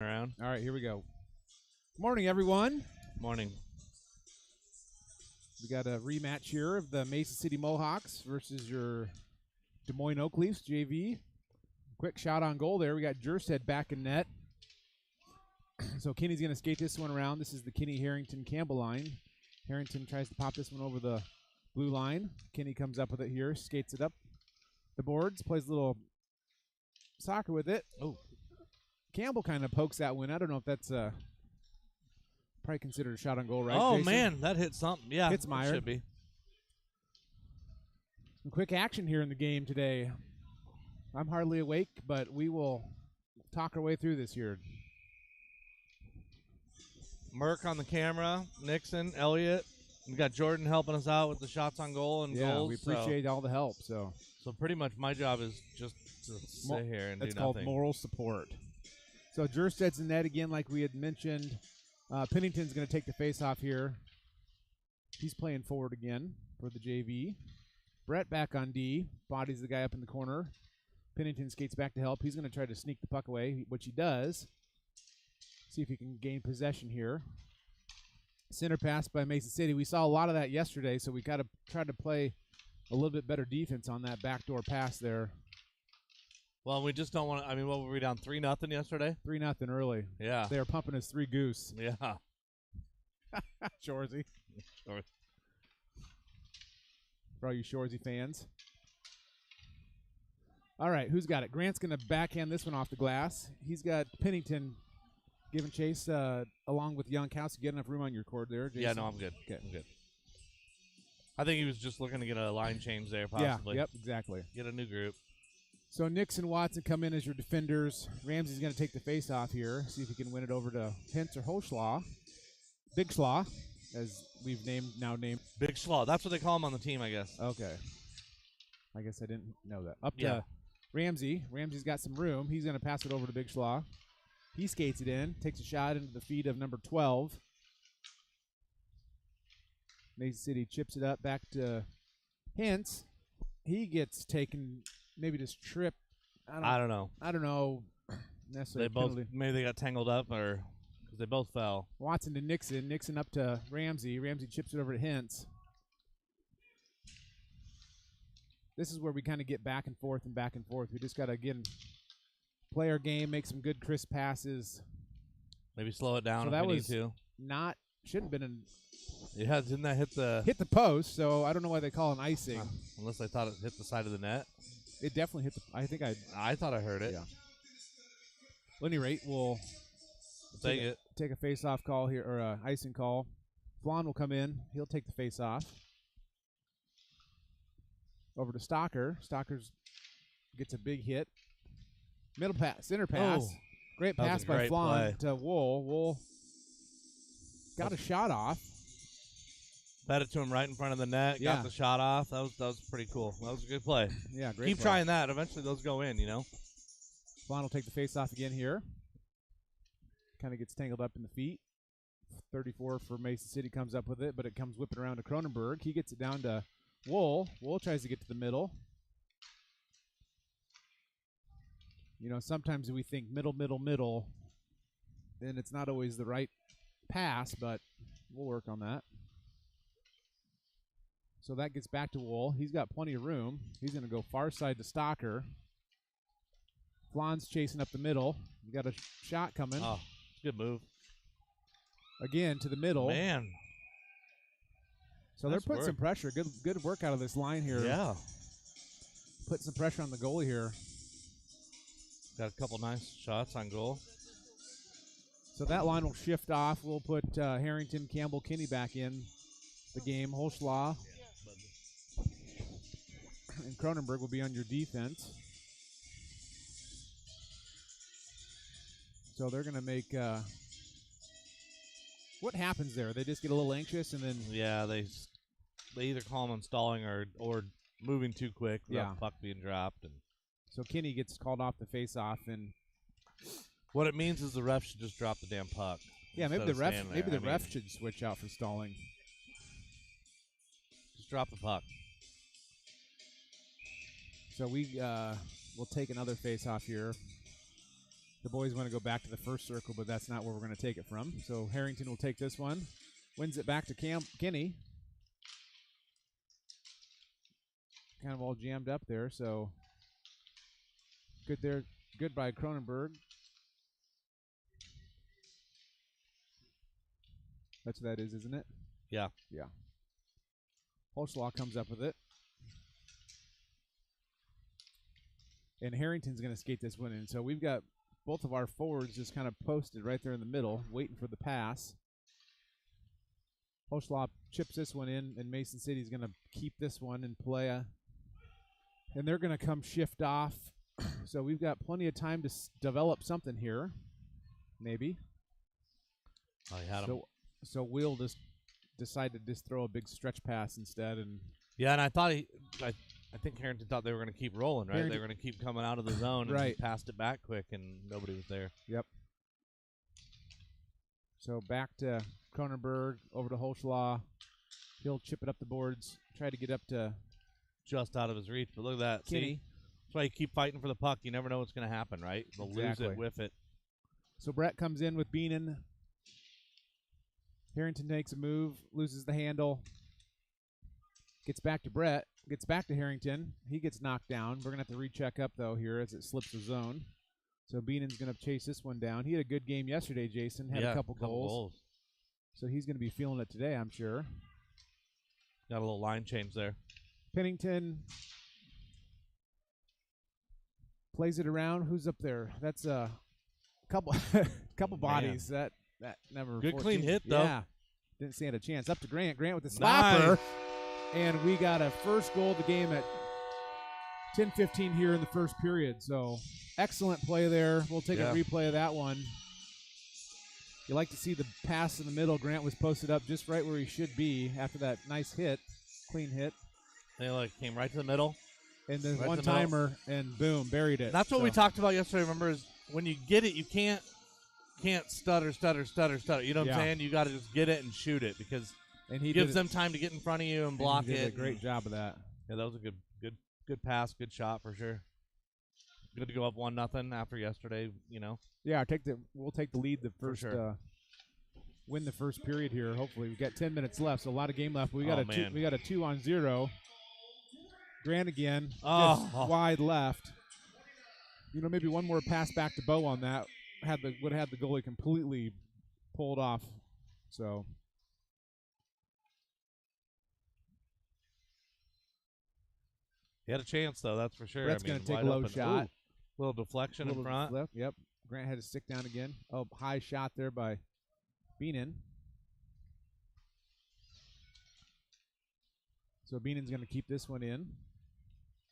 Around. All right, here we go. Good morning, everyone. Morning. We got a rematch here of the Mason City Mohawks versus your Des Moines Oak Leafs, JV. Quick shot on goal there. We got Jerstead back in net. So Kinney's going to skate this one around. This is the Kinney-Harrington-Campbell line. Harrington tries to pop this one over the blue line. Kinney comes up with it here, skates it up the boards, plays a little soccer with it. Oh, Campbell kind of pokes that one. I don't know if that's probably considered a shot on goal, right? Oh, Jason? man, that hit something. Yeah, hits Meyer. Should be. Some quick action here in the game today. I'm hardly awake, but we will talk our way through this here. Merck on the camera, Nixon, Elliott. We got Jordan helping us out with the shots on goal and goals. We appreciate all the help. So pretty much my job is just to sit here and do nothing. That's called moral support. So Jersted's in net again, like we had mentioned. Pennington's going to take the face-off here. He's playing forward again for the JV. Brett back on D. Bodies the guy up in the corner. Pennington skates back to help. He's going to try to sneak the puck away, which he does. See if he can gain possession here. Center pass by Mason City. We saw a lot of that yesterday, so we got to try to play a little bit better defense on that backdoor pass there. Well, we just don't want to. I mean, what were we down 3-0 yesterday? 3-0 early. Yeah. They were pumping us 3 goose. Yeah. Shorzy. For all you Shorzy fans. All right, who's got it? Grant's going to backhand this one off the glass. He's got Pennington giving chase along with Jankowski. Get enough room on your cord there, Jason? Yeah, no, I'm good. Okay. I'm good. I think he was just looking to get a line change there, possibly. Yeah, yep, exactly. Get a new group. So Nix and Watson come in as your defenders. Ramsey's going to take the face-off here, see if he can win it over to Hintz or Hoschlaw. Big Schlaw, as we've now named. Big Schlaw. That's what they call him on the team, I guess. Okay. I guess I didn't know that. Up to Ramsey. Ramsey's got some room. He's going to pass it over to Big Schlaw. He skates it in, takes a shot into the feet of number 12. Mason City chips it up back to Hintz. He gets taken, maybe just tripped. I don't know. Necessarily. Maybe they got tangled up, or because they both fell. Watson to Nixon. Nixon up to Ramsey. Ramsey chips it over to Hintz. This is where we kind of get back and forth and back and forth. We just got to, again, play our game, make some good crisp passes. Maybe slow it down so if that we was need to. Shouldn't have been an. Yeah, didn't that hit the post? So I don't know why they call it icing. Unless they thought it hit the side of the net. It definitely hit the. I thought I heard it. Yeah. Well, at any rate, we'll take a face-off call here, or icing call. Flan will come in. He'll take the face-off. Over to Stocker. Stocker's gets a big hit. Middle pass, center pass. Oh, great pass by Flan to Wool. Wool got a shot off. Fed it to him right in front of the net. Yeah. Got the shot off. That was pretty cool. That was a good play. Yeah, great. Keep trying that. Eventually, those go in. Flan will take the face off again here. Kind of gets tangled up in the feet. 34 for Mason City comes up with it, but it comes whipping around to Cronenberg. He gets it down to Wool. Wool tries to get to the middle. Sometimes we think middle, and it's not always the right pass, but we'll work on that. So that gets back to Wool. He's got plenty of room. He's going to go far side to Stocker. Flan's chasing up the middle. You got a shot coming. Oh, good move. Again to the middle. Man. So they're putting some pressure. Good work out of this line here. Yeah. Put some pressure on the goalie here. Got a couple nice shots on goal. So that line will shift off. We'll put Harrington, Campbell, Kinney back in the game. Holschlaw and Cronenberg will be on your defense. So they're going to make what happens there? They just get a little anxious and then they either call them stalling or moving too quick without the puck being dropped. And so Kinney gets called off the face-off, and what it means is the ref should just drop the damn puck. Yeah, maybe the ref should switch out for stalling. Just drop the puck. So we'll take another face-off here. The boys want to go back to the first circle, but that's not where we're going to take it from. So Harrington will take this one. Wins it back to Kinney. Kind of all jammed up there, so good there. Good by Cronenberg. That's what that is, isn't it? Yeah. Yeah. Holslaw comes up with it. And Harrington's going to skate this one in. So we've got both of our forwards just kind of posted right there in the middle, waiting for the pass. Holslaw chips this one in, and Mason City's going to keep this one in play. And they're going to come shift off. So we've got plenty of time to develop something here, maybe. Oh, he had him. So we'll just decide to just throw a big stretch pass instead. And yeah, and I thought I think Harrington thought they were going to keep rolling, right? They were going to keep coming out of the zone, and right. He passed it back quick, and nobody was there. Yep. So back to Cronenberg, over to Holslaw. He'll chip it up the boards, try to get up to just out of his reach. But look at that. Kinney. See? That's why you keep fighting for the puck. You never know what's going to happen, right? They'll lose it, whiff it. So Brett comes in with Beenan. Harrington takes a move, loses the handle. Gets back to Brett. Gets back to Harrington. He gets knocked down. We're going to have to recheck up, though, here as it slips the zone. So Beenan's going to chase this one down. He had a good game yesterday, Jason. Had a couple goals. So he's going to be feeling it today, I'm sure. Got a little line change there. Pennington plays it around. Who's up there? That's a couple bodies. That never. Good 14. Clean hit, though. Yeah. Didn't stand a chance. Up to Grant. Grant with the slapper. Nice. And we got a first goal of the game at 10:15 here in the first period. So excellent play there. We'll take a replay of that one. You like to see the pass in the middle. Grant was posted up just right where he should be after that nice hit, clean hit. They came right to the middle. And then one-timer, and boom, buried it. That's what we talked about yesterday, remember, is when you get it, you can't stutter. You know what I'm saying? You got to just get it and shoot it because it gives them time to get in front of you and block it. He did it. a great job of that. Yeah, that was a good pass, good shot for sure. Good to go up 1-0 after yesterday, you know. Yeah, we'll take the lead the first win the first period here. Hopefully, we've got 10 minutes left, so a lot of game left. We got a 2-on-0. Grant again, just wide left. You know, maybe one more pass back to Bo on that would have had the goalie completely pulled off. So he had a chance though, that's for sure. Brett's going to take a low shot. Ooh, little deflection in front. Yep. Grant had to stick down again. Oh, high shot there by Beenan. So Beenan's going to keep this one in.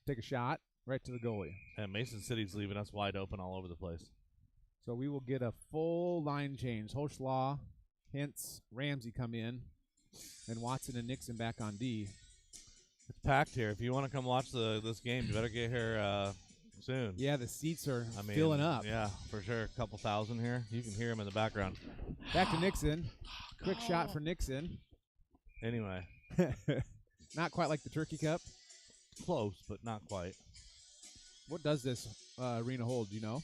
Take a shot right to the goalie. And Mason City's leaving us wide open all over the place. So we will get a full line change. Holslaw, Hintz, Ramsey come in, and Watson and Nixon back on D. It's packed here. If you want to come watch this game, you better get here soon. Yeah, the seats are filling up. Yeah, for sure. A couple thousand here. You can hear them in the background. Back to Nixon. Quick shot for Nixon. Anyway. Not quite like the Turkey Cup. Close, but not quite. What does this arena hold, do you know?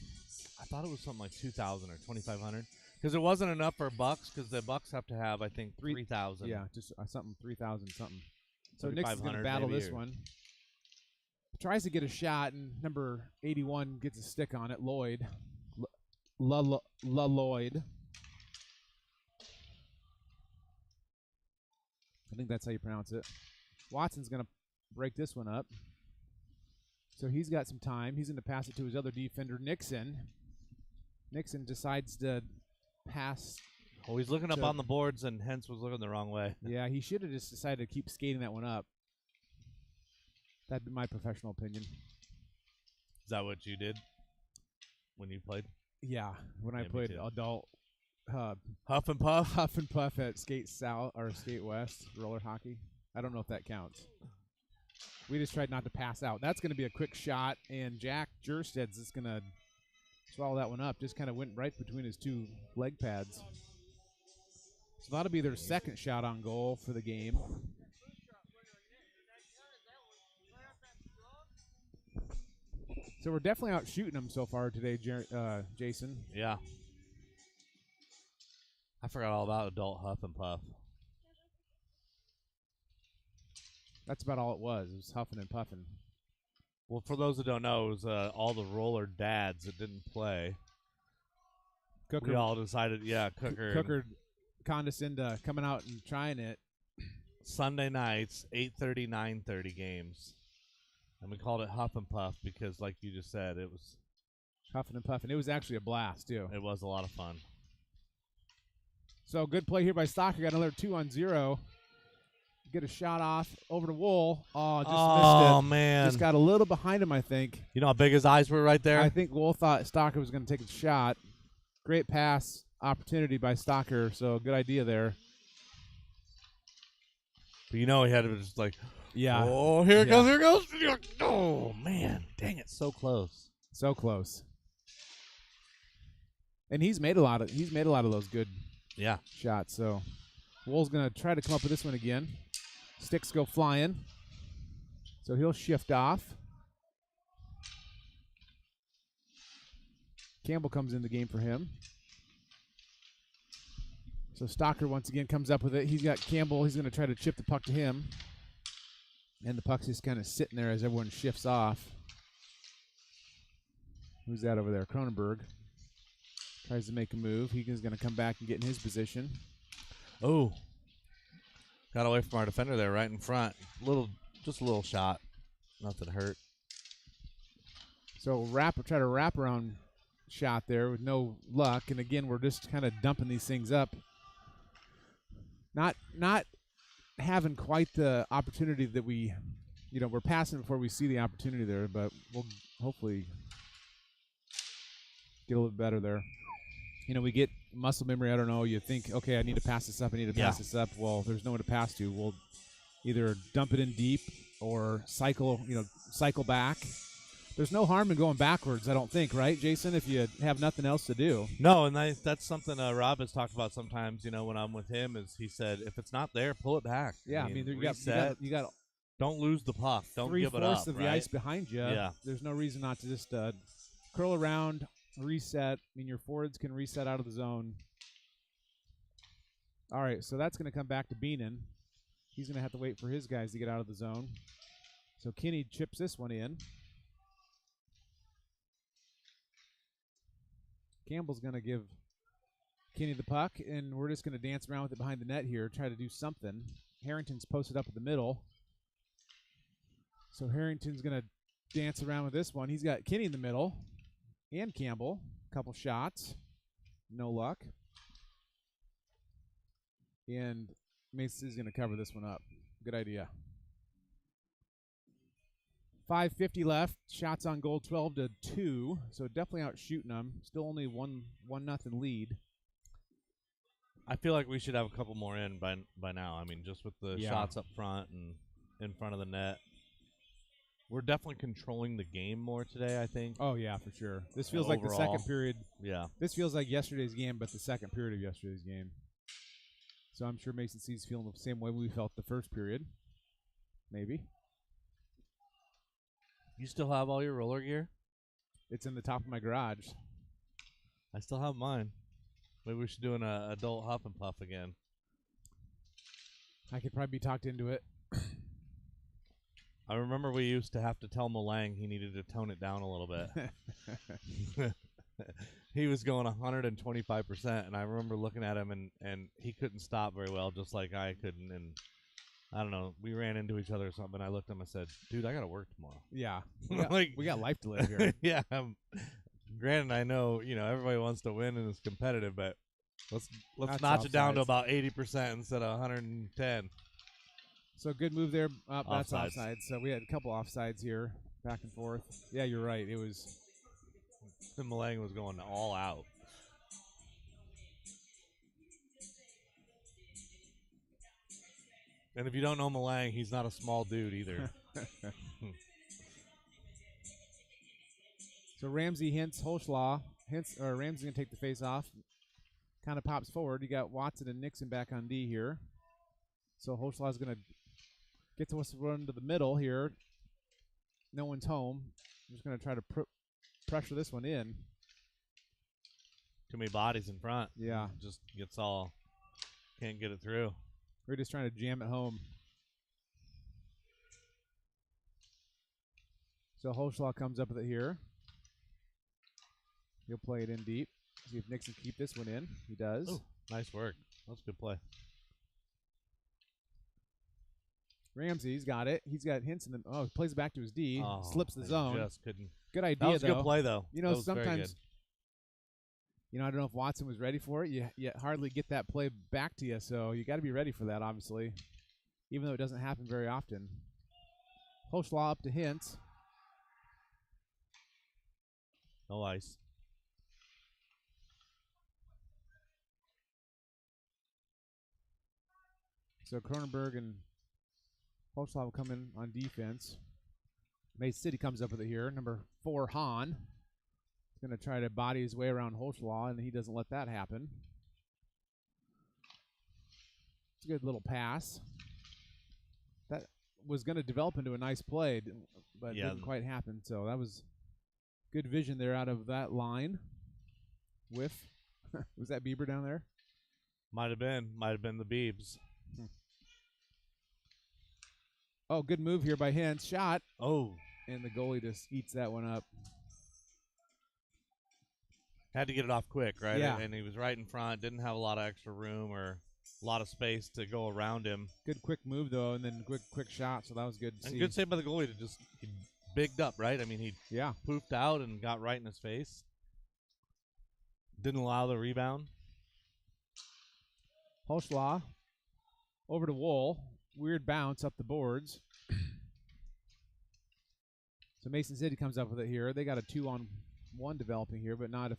I thought it was something like 2,000 or 2,500. Because it wasn't enough for Bucks, because the Bucks have to have, I think, 3,000. Yeah, just something, 3,000 something. So Nixon's going to battle this one. Tries to get a shot, and number 81 gets a stick on it, Lloyd. Lloyd. I think that's how you pronounce it. Watson's going to break this one up. So he's got some time. He's going to pass it to his other defender, Nixon. Nixon decides to pass. Oh, he's looking up on the boards, and Hence was looking the wrong way. Yeah, he should have just decided to keep skating that one up. That'd be my professional opinion. Is that what you did when you played? Yeah, when I played adult Huff and Puff? Huff and Puff at Skate South or Skate West roller hockey. I don't know if that counts. We just tried not to pass out. That's going to be a quick shot, and Jack Jersted's is going to swallow that one up. Just kind of went right between his two leg pads. So that'll be their second shot on goal for the game. So we're definitely out shooting them so far today, Jason. Yeah. I forgot all about adult huff and puff. That's about all it was. It was huffing and puffing. Well, for those that don't know, it was all the roller dads that didn't play. Cooker, we all decided, Cooker condescended coming out and trying it. Sunday nights, 8:30, 9:30 games. And we called it Huff and Puff because, like you just said, it was huffing and puffing. It was actually a blast, too. It was a lot of fun. So, good play here by Stocker. Got another 2-on-0. Get a shot off over to Wool. Oh, just missed it. Oh, man. Just got a little behind him, I think. You know how big his eyes were right there? I think Wool thought Stocker was going to take a shot. Great pass opportunity by Stocker, so good idea there. But you know he had to just like, yeah. Oh, here it goes, here it goes. Oh, man. Dang it, so close. So close. And he's made a lot of those good shots. So Wool's going to try to come up with this one again. Sticks go flying. So he'll shift off. Campbell comes in the game for him. So Stocker once again comes up with it. He's got Campbell. He's going to try to chip the puck to him. And the puck's just kind of sitting there as everyone shifts off. Who's that over there? Cronenberg. Tries to make a move. He's going to come back and get in his position. Oh. Got away from our defender there right in front. Just a little shot. Nothing hurt. So try to wrap around shot there with no luck. And again, we're just kind of dumping these things up. Not having quite the opportunity that we're passing before we see the opportunity there, but we'll hopefully get a little better there. We get muscle memory. I don't know. You think, okay, I need to pass this up. This up. Well, there's no one to pass to. We'll either dump it in deep or cycle back. There's no harm in going backwards, I don't think, right, Jason, if you have nothing else to do. No, and that's something Rob has talked about sometimes, when I'm with him, is he said, if it's not there, pull it back. Yeah, you got don't lose the puck. Don't give it up. 3/4 of the ice behind you. Yeah. There's no reason not to just curl around, reset. Your forwards can reset out of the zone. All right, so that's going to come back to Beenan. He's going to have to wait for his guys to get out of the zone. So Kinney chips this one in. Campbell's going to give Kinney the puck, and we're just going to dance around with it behind the net here, try to do something. Harrington's posted up in the middle. So Harrington's going to dance around with this one. He's got Kinney in the middle and Campbell. A couple shots. No luck. And Mason is going to cover this one up. Good idea. 5:50 left. Shots on goal 12-2. So definitely out shooting them. Still only 1-0 lead. I feel like we should have a couple more in by now. Just with the shots up front and in front of the net. We're definitely controlling the game more today, I think. Oh, yeah, for sure. This feels like the second period. Yeah. This feels like yesterday's game, but the second period of yesterday's game. So I'm sure Mason C's feeling the same way we felt the first period. Maybe. You still have all your roller gear? It's in the top of my garage. I still have mine. Maybe we should do an adult Huff and Puff again. I could probably be talked into it. I remember we used to have to tell Malang he needed to tone it down a little bit. He was going 125%, and I remember looking at him, and he couldn't stop very well, just like I couldn't. And I don't know, we ran into each other or something, and I looked at him and said, dude, I got to work tomorrow. Yeah. We got life to live here. Yeah. Granted, I know, everybody wants to win and it's competitive, but let's notch it down to about 80% instead of 110. So good move there. That's Offsides. offside. So we had a couple offsides here, back and forth. Yeah, you're right. It was. The Malang was going all out. And if you don't know Malang, he's not a small dude either. So Ramsey hints Holschlaw. Ramsey's going to take the face off. Kind of pops forward. You got Watson and Nixon back on D here. So Holschlaw's going to get to us run to the middle here. No one's home. I'm just going to try to pressure this one in. Too many bodies in front. Yeah. Just gets all, can't get it through. We're just trying to jam it home. So Holschlaw comes up with it here. He'll play it in deep. See if Nixon can keep this one in. He does. Ooh, nice work. That's a good play. Ramsey's got it. He's got hints in the. Oh, he plays it back to his D. Oh, slips the they zone. Just couldn't. Good idea, That was a though. good play, though. You know, That was very sometimes, good. you know, I don't know if Watson was ready for it. You hardly get that play back to you, so you got to be ready for that, obviously, even though it doesn't happen very often. Holschlaw up to Hintz. No ice. So Cronenberg and Holschlaw will come in on defense. Mason City comes up with it here. Number 4, Hahn. He's going to try to body his way around Holschlaw, and he doesn't let that happen. It's a good little pass. That was going to develop into a nice play, but it didn't quite happen. So that was good vision there out of that line. Whiff. Was that Bieber down there? Might have been the Biebs. Oh, good move here by Hintz. Shot. Oh. And the goalie just eats that one up. Had to get it off quick, right? Yeah. And he was right in front. Didn't have a lot of extra room or a lot of space to go around him. Good quick move, though, and then quick shot, so that was good to see. And good save by the goalie to just he bigged up, right? I mean, he poofed out and got right in his face. Didn't allow the rebound. Holschlaw over to Wool. Weird bounce up the boards. So Mason City comes up with it here. They got a 2-on-1 developing here, but not if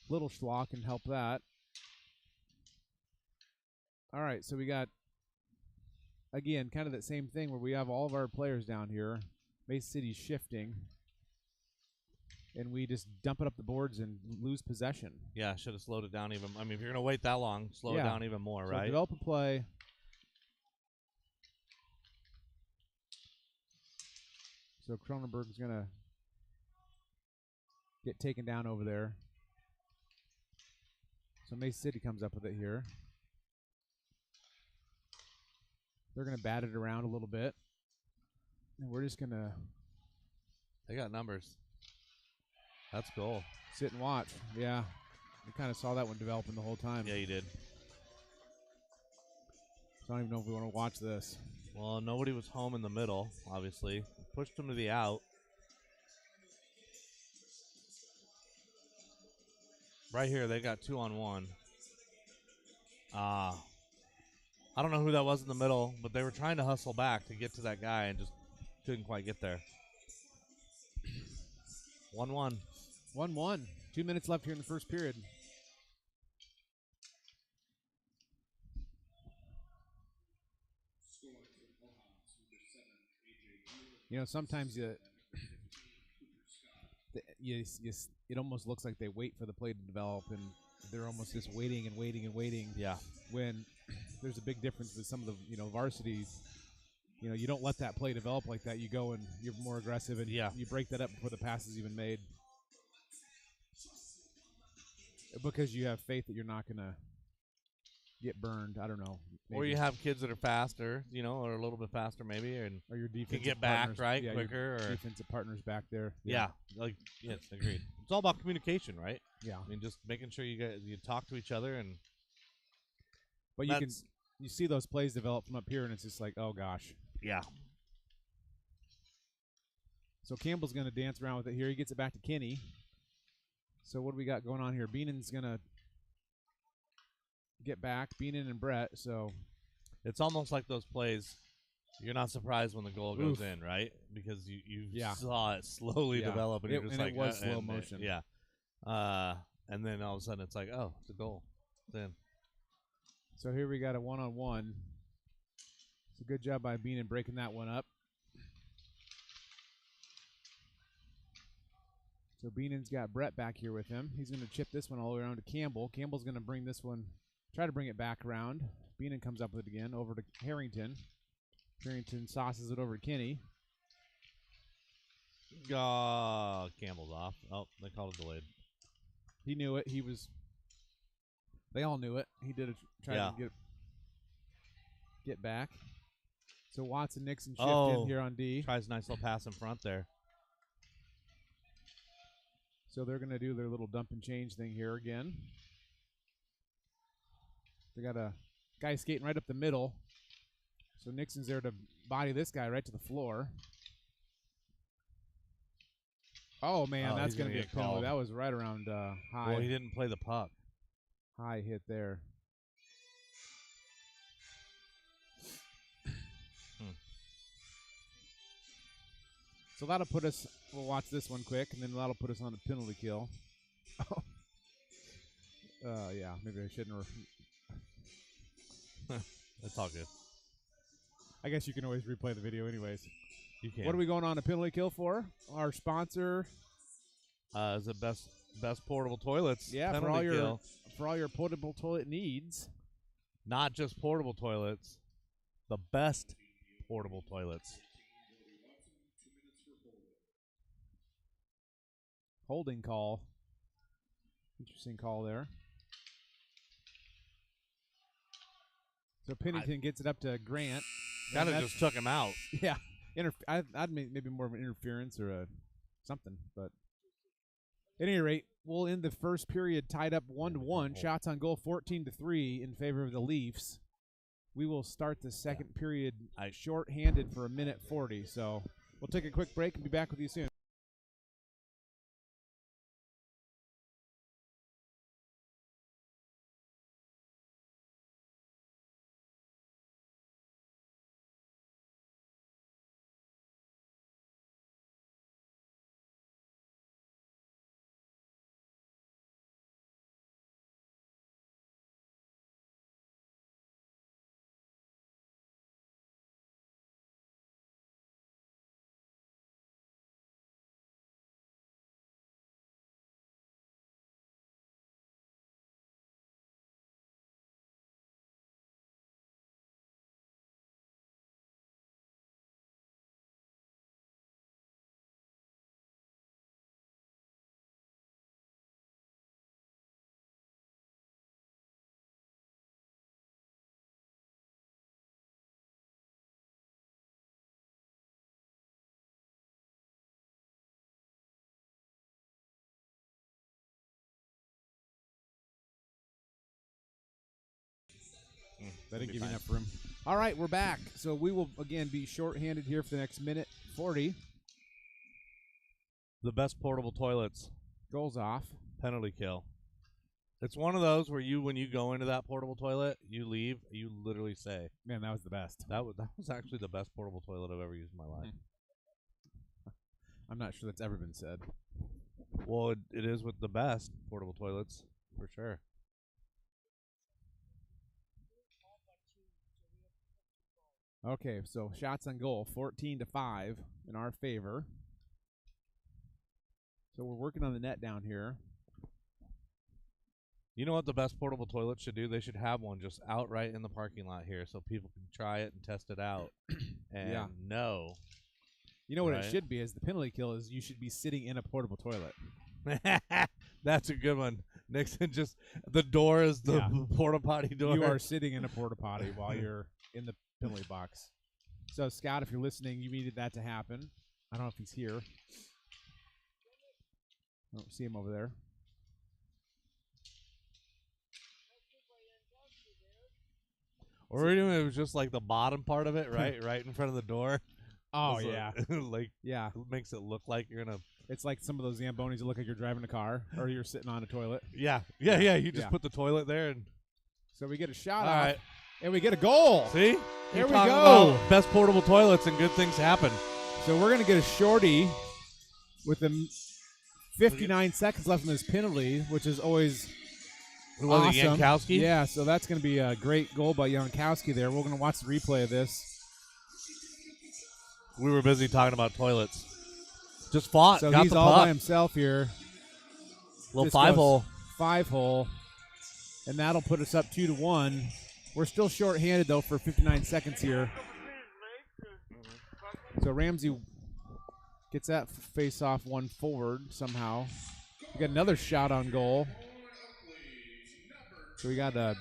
little Schlaw can help that. All right, so we got, again, kind of that same thing where we have all of our players down here. Mason City's shifting. And we just dump it up the boards and lose possession. Yeah, should have slowed it down even. I mean, if you're going to wait that long, slow it down even more, so right? Develop a play. So Cronenberg's going to get taken down over there. So Mason City comes up with it here. They're going to bat it around a little bit. And we're just going to... They got numbers. That's cool. Sit and watch. Yeah. We kind of saw that one developing the whole time. Yeah, you did. So I don't even know if we want to watch this. Well, nobody was home in the middle, obviously. Pushed him to the out. Right here, they got 2-on-1. I don't know who that was in the middle, but they were trying to hustle back to get to that guy and just couldn't quite get there. 1-1. 1-1. 2 minutes left here in the first period. You know, sometimes it almost looks like they wait for the play to develop, and they're almost just waiting and waiting and waiting. Yeah. When there's a big difference with some of the varsities. You know, you don't let that play develop like that. You go and you're more aggressive, and you break that up before the pass is even made. Because you have faith that you're not going to get burned. I don't know. Maybe. Or you have kids that are faster, or a little bit faster maybe, or your defense can get back quicker. Or defensive partners back there. Yes, agreed. It's all about communication, right? Yeah. I mean, just making sure you talk to each other, and but you see those plays develop from up here, and it's just like, oh gosh. Yeah. So Campbell's going to dance around with it here. He gets it back to Kenny. So what do we got going on here? Beenan's going to get back. Beenan and Brett. So it's almost like those plays. You're not surprised when the goal goes in, right? Because you saw it slowly develop, and you're just like, it was slow motion. Yeah. And then all of a sudden it's like, oh, it's a goal. Then. So here we got a 1-on-1. It's a good job by Beenan breaking that one up. So Beenan's got Brett back here with him. He's going to chip this one all the way around to Campbell. Campbell's going to bring this one, try to bring it back around. Beenan comes up with it again, over to Harrington. Harrington sauces it over to Kenny. Campbell's off. Oh, they called it delayed. He knew it. They all knew it. He did try to get back. So Watson, Nixon shift in here on D. Tries a nice little pass in front there. So they're going to do their little dump and change thing here again. They got a guy skating right up the middle. So Nixon's there to body this guy right to the floor. Oh, man, that's going to be a penalty. That was right around high. Well, he didn't play the puck. High hit there. So that'll put us, we'll watch this one quick, and then that'll put us on a penalty kill. Yeah, maybe I shouldn't. That's all good. I guess you can always replay the video anyways. You can. What are we going on a penalty kill for? Our sponsor is the best portable toilets. Yeah, penalty for all your portable toilet needs. Not just portable toilets, the best portable toilets. Holding call. Interesting call there. So Pennington gets it up to Grant. Kind of just took him out. Yeah. I'd maybe more of an interference or something. But at any rate, we'll end the first period tied up 1-1. Shots on goal 14-3 in favor of the Leafs. We will start the second period short-handed for 1:40. So we'll take a quick break and be back with you soon. That didn't give you enough room. All right, we're back. So we will, again, be short-handed here for the next 1:40. The best portable toilets. Goals off. Penalty kill. It's one of those where when you go into that portable toilet, you leave, you literally say, "Man, that was the best." That was actually the best portable toilet I've ever used in my life. I'm not sure that's ever been said. Well, it is with the best portable toilets, for sure. Okay, so shots on goal, 14-5 in our favor. So we're working on the net down here. You know what the best portable toilet should do? They should have one just outright in the parking lot here so people can try it and test it out. And know. You know what it should be is the penalty kill is you should be sitting in a portable toilet. That's a good one. Nixon the door is the porta potty door. You are sitting in a porta potty while you're in the penalty box. So, Scott, if you're listening, you needed that to happen. I don't know if he's here. I don't see him over there. Or it was just like the bottom part of it, right? Right in front of the door. Oh, yeah. It makes it look like you're in a... It's like some of those Zambonis that look like you're driving a car or you're sitting on a toilet. Yeah. You just put the toilet there. And so we get a shot All off. right. And we get a goal. See? There we go. Best portable toilets and good things happen. So we're going to get a shorty with 59 seconds left in this penalty, which is always awesome. Jankowski? Yeah, so that's going to be a great goal by Jankowski there. We're going to watch the replay of this. We were busy talking about toilets. Just fought. So got he's the all puck. by himself here. Little 5-hole. 5-hole. And that'll put us up 2-1. We're still short-handed, though, for 59 seconds here. So Ramsey Gets that face-off one forward somehow. We got another shot on goal. So we got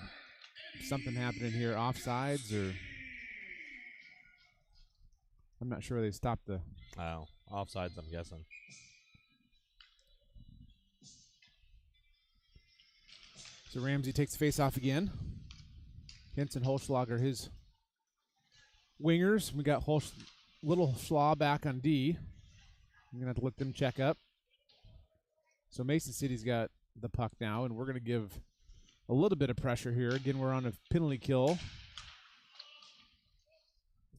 something happening here, offsides, or I'm not sure they stopped the. Oh, offsides, I'm guessing. So Ramsey takes the face-off again. Hintz and Holschlager his wingers. We got Little Schlaw back on D. I'm going to have to let them check up. So Mason City's got the puck now, and we're going to give a little bit of pressure here. Again, we're on a penalty kill.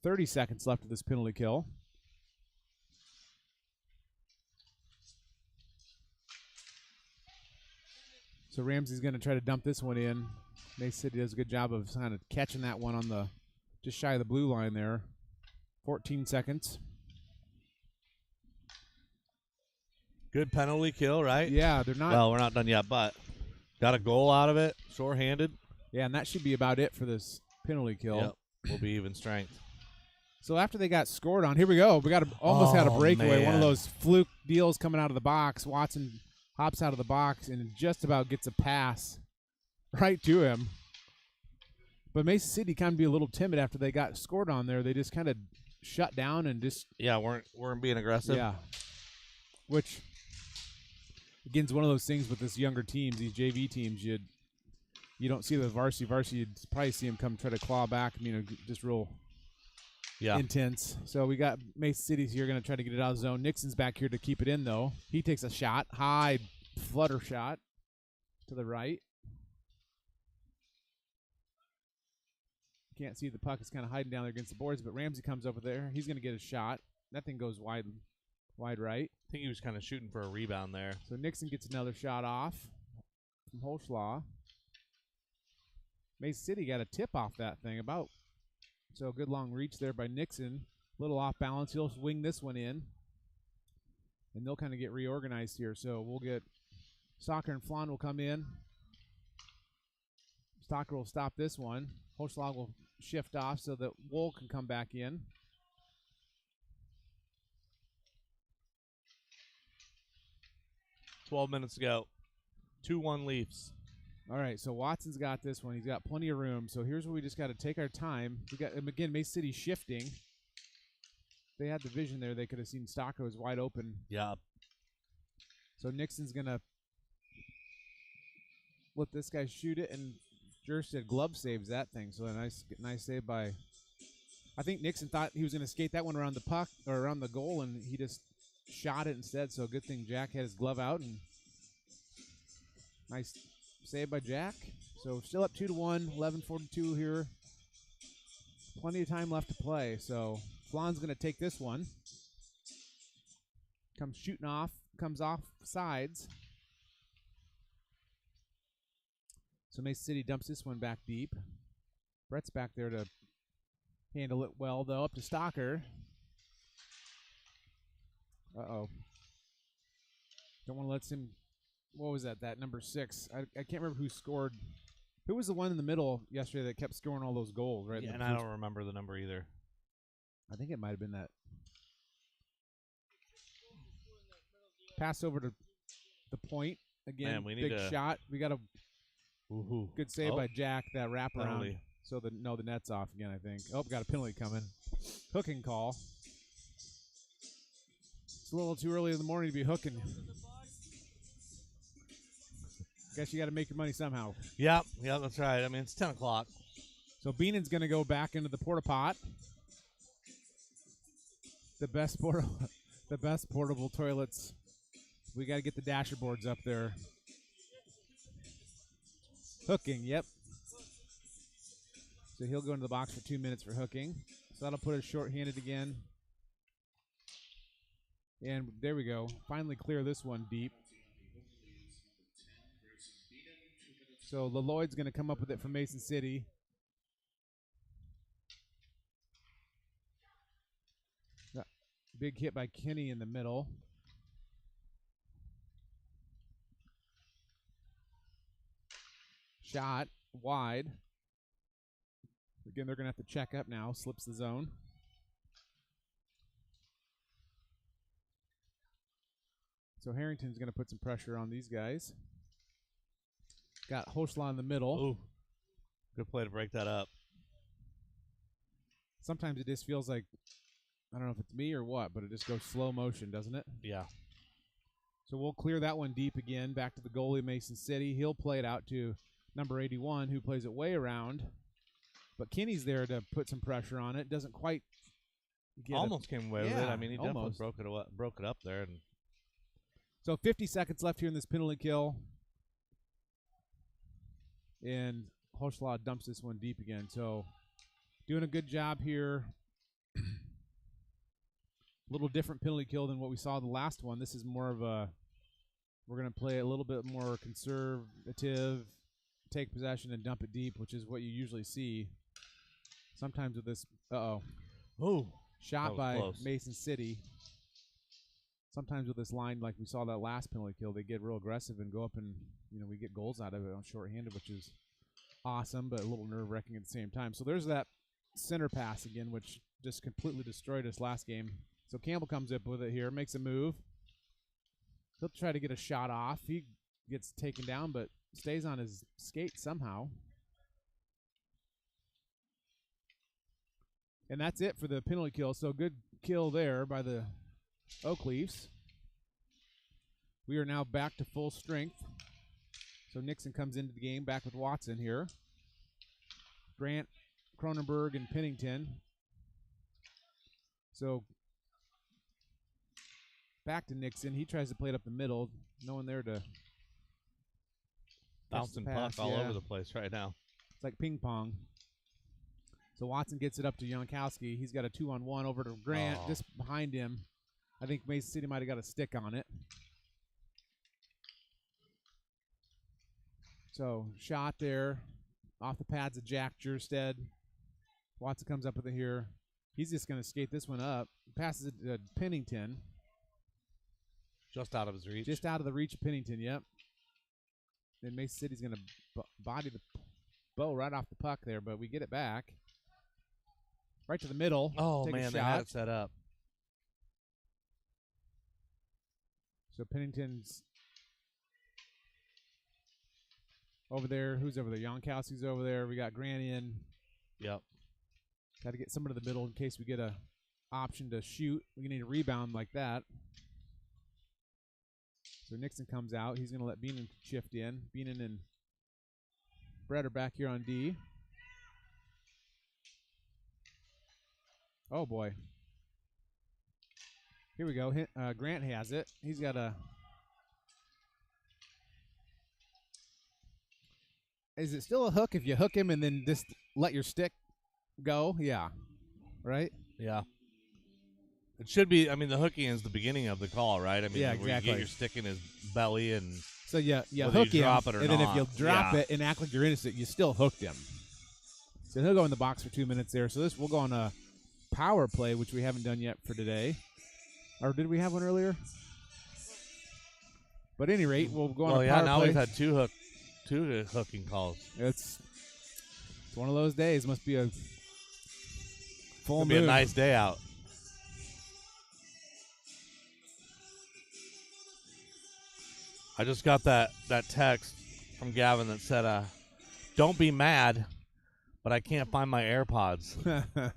30 seconds left of this penalty kill. So Ramsey's going to try to dump this one in. Mason City does a good job of kind of catching that one on the just shy of the blue line there. 14 seconds. Good penalty kill, right? Yeah, they're not. Well, we're not done yet, but got a goal out of it, shorthanded. Yeah, and that should be about it for this penalty kill. Yep, we'll be even strength. So after they got scored on, here we go. We got almost had a breakaway. Man. One of those fluke deals coming out of the box. Watson hops out of the box and just about gets a pass right to him. But Mason City kind of be a little timid after they got scored on there. They just kind of shut down and just weren't being aggressive. Yeah, which again is one of those things with this younger teams, these JV teams. You don't see the varsity. Varsity, you'd probably see them come try to claw back. Just real intense. So we got Mason City's here going to try to get it out of the zone. Nixon's back here to keep it in, though. He takes a shot, high flutter shot to the right. Can't see the puck. It's kind of hiding down there against the boards, but Ramsey comes over there. He's going to get a shot. That thing goes wide right. I think he was kind of shooting for a rebound there. So Nixon gets another shot off from Holschlaw. Mason City got a tip off that thing about. So good long reach there by Nixon. Little off balance. He'll wing this one in. And they'll kind of get reorganized here. So we'll get Stocker and Flan will come in. Stocker will stop this one. Holschlag will shift off so that Wool can come back in. $12 minutes to go. 2-1 Leafs. All right, so Watson's got this one. He's got plenty of room. So here's where we just got to take our time. We got again, Mason City shifting. If they had the vision there, they could have seen Stocker was wide open. Yeah. So Nixon's gonna let this guy shoot it, and Jerstead glove saves that thing. So a nice save by. I think Nixon thought he was gonna skate that one around the puck or around the goal, and he just shot it instead. So good thing Jack had his glove out, and nice save by Jack. So still up 2-1, 11:42 here. Plenty of time left to play. So Flan's going to take this one. Comes shooting off, comes off sides. So Mason City dumps this one back deep. Brett's back there to handle it well, though. Up to Stocker. Uh-oh. Don't want to let him. What was that? That number 6. I can't remember who scored. Who was the one in the middle yesterday that kept scoring all those goals, right? Yeah, and I don't remember the number either. I think it might have been that. Pass over to the point. Again, Man, we need big shot. We got a good save by Jack, that wraparound. Penalty. So the net's off again, I think. Oh, got a penalty coming. Hooking call. It's a little too early in the morning to be hooking. Guess you got to make your money somehow. Yeah, that's right. I mean, it's 10 o'clock. So Beenan's going to go back into the porta pot. The best portable toilets. We got to get the dasher boards up there. Hooking, yep. So he'll go into the box for 2 minutes for hooking. So that'll put us short-handed again. And there we go. Finally clear this one deep. So Lloyd's going to come up with it from Mason City. Big hit by Kenny in the middle. Shot wide. Again, they're going to have to check up now. Slips the zone. So Harrington's going to put some pressure on these guys. Got Hoschla in the middle. Ooh, good play to break that up. Sometimes it just feels like, I don't know if it's me or what, but it just goes slow motion, doesn't it? Yeah. So we'll clear that one deep again. Back to the goalie, Mason City. He'll play it out to number 81, who plays it way around. But Kenny's there to put some pressure on it. Doesn't quite get almost came away with it. I mean, he definitely almost broke it up there. And so 50 seconds left here in this penalty kill. And Hoschla dumps this one deep again. So doing a good job here. A little different penalty kill than what we saw the last one. This is more of a, we're going to play a little bit more conservative, take possession and dump it deep, which is what you usually see. Sometimes with this, oh, shot by close. Mason City. Sometimes with this line, like we saw that last penalty kill, they get real aggressive and go up and, we get goals out of it on shorthanded, which is awesome, but a little nerve-wracking at the same time. So there's that center pass again, which just completely destroyed us last game. So Campbell comes up with it here, makes a move. He'll try to get a shot off. He gets taken down, but stays on his skate somehow. And that's it for the penalty kill. So good kill there by the Oak Leafs. We are now back to full strength. So Nixon comes into the game back with Watson here. Grant, Cronenberg, and Pennington. So back to Nixon. He tries to play it up the middle. No one there to bouncing puck all over the place right now. It's like ping pong. So Watson gets it up to Jankowski. He's got a 2-on-1 over to Grant just behind him. I think Mason City might have got a stick on it. So shot there off the pads of Jack Jerstead. Watson comes up with it here. He's just going to skate this one up. Passes it to Pennington. Just out of his reach. Just out of the reach of Pennington, yep. Then Mason City's going to body the bow right off the puck there, but we get it back. Right to the middle. Oh, man, they had it set up. So Pennington's over there. Who's over there? Jankowski's over there. We got Grant in. Yep. Got to get someone to the middle in case we get a option to shoot. We need a rebound like that. So Nixon comes out. He's going to let Beenan shift in. Beenan and Brett are back here on D. Oh, boy. Here we go. Grant has it. He's got a... Is it still a hook if you hook him and then just let your stick go? Yeah. Right? Yeah. It should be, I mean, the hooking is the beginning of the call, right? I mean, yeah, where exactly. You get your stick in his belly and so you you hook him, drop it or and then not. if you drop it and act like you're innocent, you still hooked him. So he'll go in the box for 2 minutes there. So this we'll go on a power play, which we haven't done yet for today. Or did we have one earlier? But at any rate, we'll go on a power yeah, now play. we've had two hooking calls. It's one of those days. Must be a full It'll moon. be a nice day out. I just got that text from Gavin that said, don't be mad, but I can't find my AirPods.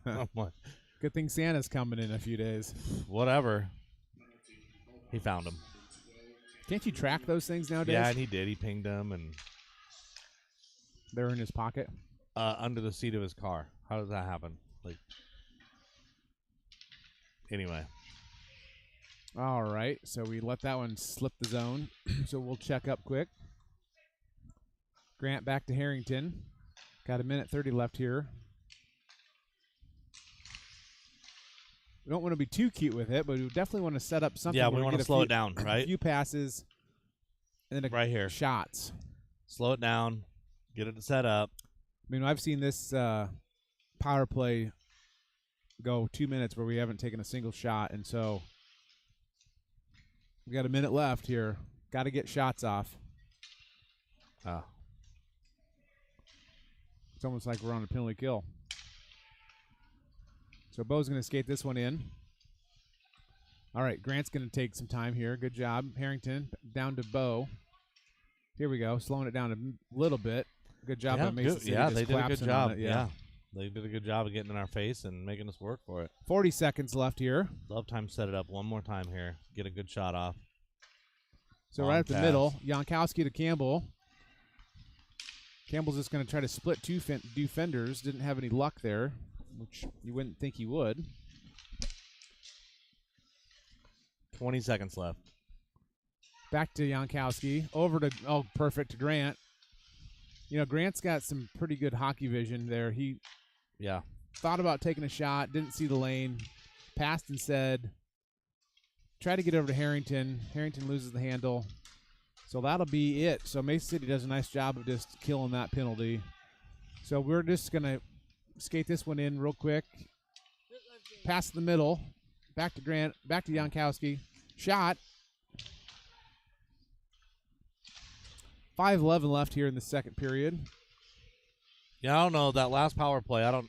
I'm like, good thing Santa's coming in a few days. Whatever. He found them. Can't you track those things nowadays? Yeah, and he did. He pinged them, and they're in his pocket? Under the seat of his car. How does that happen? Anyway. All right, so we let that one slip the zone. So we'll check up quick. Grant back to Harrington. Got a minute 30 left here. We don't want to be too cute with it, but we definitely want to set up something. Yeah, we want to slow it down, right? A few passes, and then right here. Shots. Slow it down. Get it set up. I mean, I've seen this power play go 2 minutes where we haven't taken a single shot, and so we got a minute left here. Got to get shots off. It's almost like we're on a penalty kill. So Bo's going to skate this one in. All right, Grant's going to take some time here. Good job. Harrington down to Bo. Here we go, slowing it down a little bit. Good job by Mason City. Yeah, just they did a good collapsing on job. it, Yeah, they did a good job of getting in our face and making us work for it. 40 seconds left here. Love time set it up one more time here. Get a good shot off. So Long right up the pass. middle, Jankowski to Campbell. Campbell's just going to try to split two defenders. Didn't have any luck there, which you wouldn't think he would. 20 seconds left. Back to Jankowski. Over to, perfect, to Grant. You know, Grant's got some pretty good hockey vision there. He thought about taking a shot, didn't see the lane, passed instead. Tried to get over to Harrington. Harrington loses the handle. So that'll be it. So Mason City does a nice job of just killing that penalty. So we're just going to skate this one in real quick. Pass to the middle. Back to Grant. Back to Jankowski. Shot. 5:11 left here in the second period. Yeah, I don't know. That last power play, I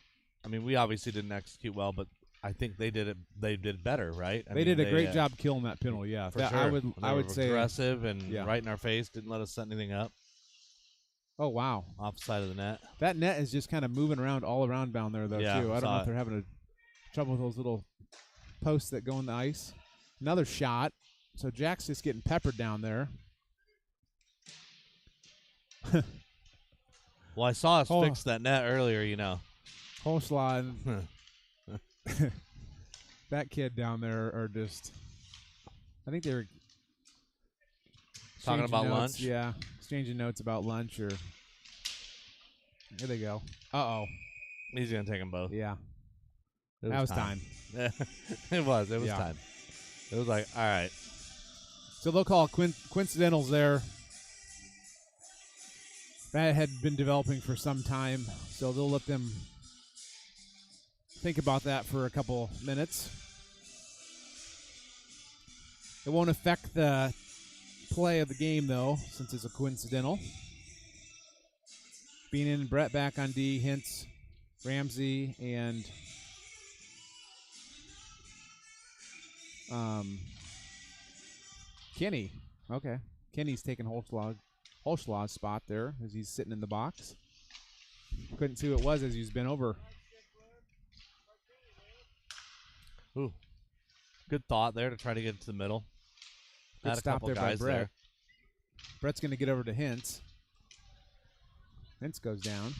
mean, we obviously didn't execute well, but I think they did it. They did better, right? They did a great job killing that penalty. Yeah, for sure. I would say aggressive and right in our face. Didn't let us set anything up. Oh wow, off the side of the net. That net is just kind of moving around all around down there though too. I don't know if they're having trouble with those little posts that go in the ice. Another shot. So Jack's just getting peppered down there. Well, I saw us fix that net earlier. You know, Holslaw and that kid down there are just. I think they're talking about notes. lunch. Yeah, exchanging notes about lunch or. Here they go. Uh-oh. He's gonna take them both. Yeah. That was time. It was time. It was like, all right. So they'll call coincidentals there. That had been developing for some time, so they'll let them think about that for a couple minutes. It won't affect the play of the game, though, since it's a coincidental. Beanon and Brett back on D, Hintz, Ramsey, and Kenny. Okay. Kenny's taking Holschlag's spot there as he's sitting in the box. Couldn't see who it was as he's been over. Ooh. Good thought there to try to get it to the middle. Good Had a stop couple there guys by Brett. there. Brett's going to get over to Hintz. Hintz goes down.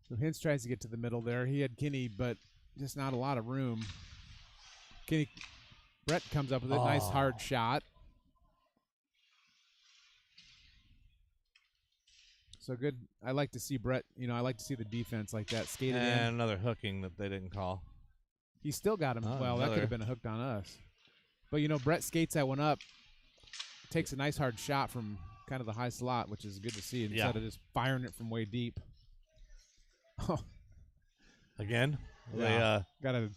So Hintz tries to get to the middle there. He had Kenny, but just not a lot of room. Brett comes up with a nice hard shot. So good. I like to see Brett, I like to see the defense like that skated in. And another hooking that they didn't call. He still got him. Well, that could have been a hooked on us. But, Brett skates that one up, takes a nice hard shot from kind of the high slot, which is good to see, instead of just firing it from way deep. Again? Yeah. Got to...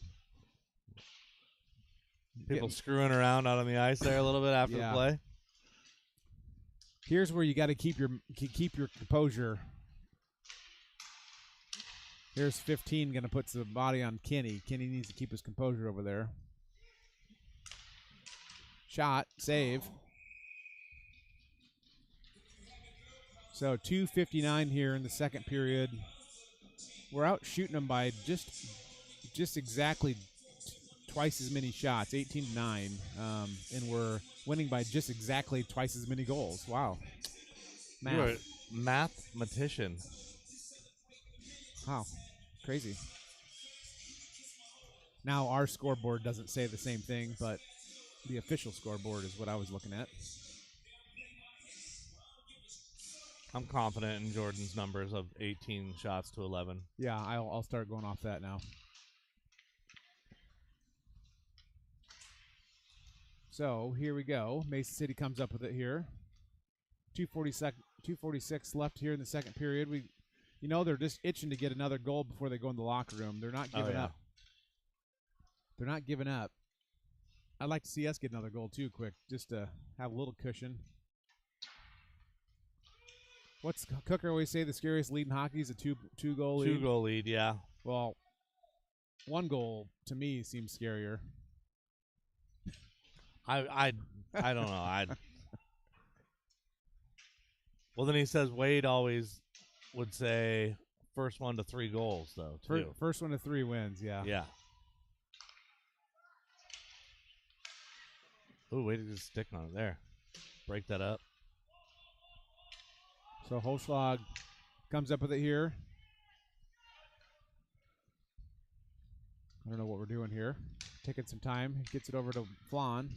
People screwing around out on the ice there a little bit after the play. Here's where you got to keep your composure. Here's 15 going to put the body on Kenny. Kenny needs to keep his composure over there. Shot, save. So 2:59 here in the second period. We're out shooting them by just exactly twice as many shots, 18-9, and we're winning by just exactly twice as many goals. Wow. Math. You're a mathematician. Wow. Crazy. Now our scoreboard doesn't say the same thing, but the official scoreboard is what I was looking at. I'm confident in Jordan's numbers of 18 shots to 11. Yeah, I'll start going off that now. So here we go. Mason City comes up with it here. 2:46 left here in the second period. They're just itching to get another goal before they go in the locker room. They're not giving up. They're not giving up. I'd like to see us get another goal too, quick, just to have a little cushion. What's Cooker always say? The scariest lead in hockey is a two goal lead. 2-goal lead, yeah. Well, one goal to me seems scarier. I don't know. Well, then he says Wade always would say first 1 to 3 goals though too. First 1 to 3 wins. Yeah. Yeah. Ooh, Wade is just sticking on it there. Break that up. So Holschlag comes up with it here. I don't know what we're doing here. Taking some time. Gets it over to Flan.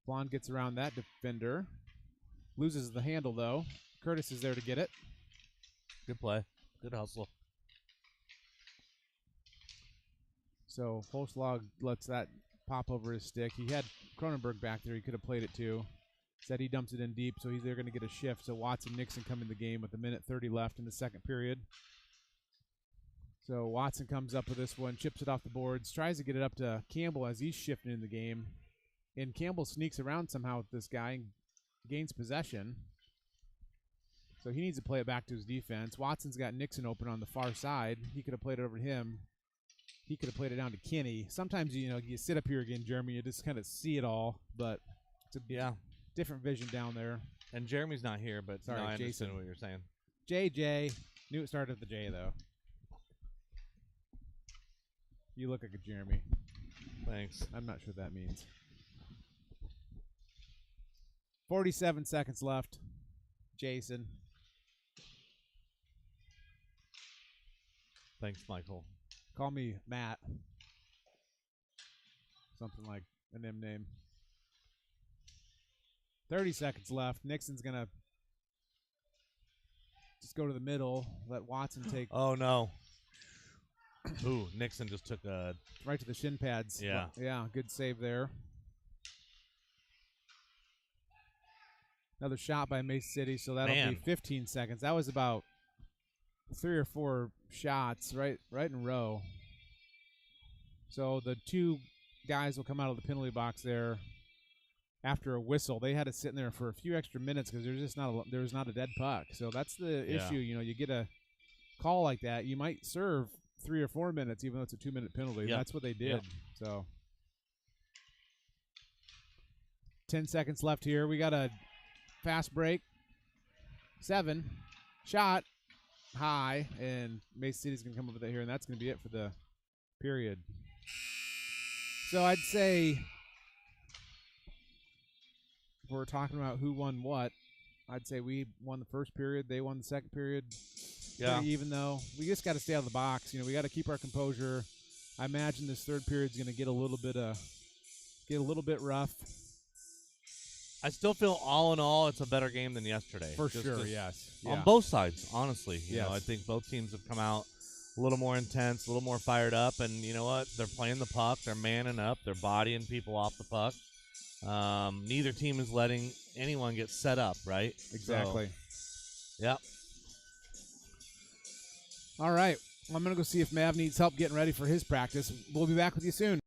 Flan gets around that defender. Loses the handle, though. Curtis is there to get it. Good play. Good hustle. So Holschlag lets that pop over his stick. He had Cronenberg back there. He could have played it too. Said he dumps it in deep, so they're going to get a shift. So Watson Nixon come in the game with 1:30 left in the second period. So Watson comes up with this one, chips it off the boards, tries to get it up to Campbell as he's shifting in the game. And Campbell sneaks around somehow with this guy and gains possession. So he needs to play it back to his defense. Watson's got Nixon open on the far side. He could have played it over to him. He could have played it down to Kenny. Sometimes, you sit up here again, Jeremy, you just kind of see it all, but it's a different vision down there. And Jeremy's not here, but sorry, I Jason. understand what you're saying. JJ. Knew it started with the J, though. You look like a Jeremy. Thanks. I'm not sure what that means. 47 seconds left. Jason. Thanks, Michael. Call me Matt. Something like an M name. 30 seconds left. Nixon's going to just go to the middle. Let Watson take. Oh, no. Ooh, Nixon just took a. Right to the shin pads. Yeah. Yeah, good save there. Another shot by Mason City, so that'll be 15 seconds. That was about 3 or 4 shots right in a row. So the two guys will come out of the penalty box there after a whistle. They had to sit in there for a few extra minutes because there was not a dead puck. So that's the issue. You get a call like that, you might serve 3 or 4 minutes, even though it's a 2-minute penalty. Yep. That's what they did. Yep. So 10 seconds left here. We got a fast break. 7 shot high, and Mason City's going to come up with it here, and that's going to be it for the period. So I'd say if we're talking about who won what, I'd say we won the first period, they won the second period. Yeah. Pretty even though. We just got to stay out of the box. We got to keep our composure. I imagine this third period's going to get a little bit rough. I still feel all in all it's a better game than yesterday. For sure, yes. On both sides, honestly. Yes. I think both teams have come out a little more intense, a little more fired up, and you know what? They're playing the puck, they're manning up, they're bodying people off the puck. Neither team is letting anyone get set up, right? Exactly. So, yep. All right. I'm going to go see if Mav needs help getting ready for his practice. We'll be back with you soon.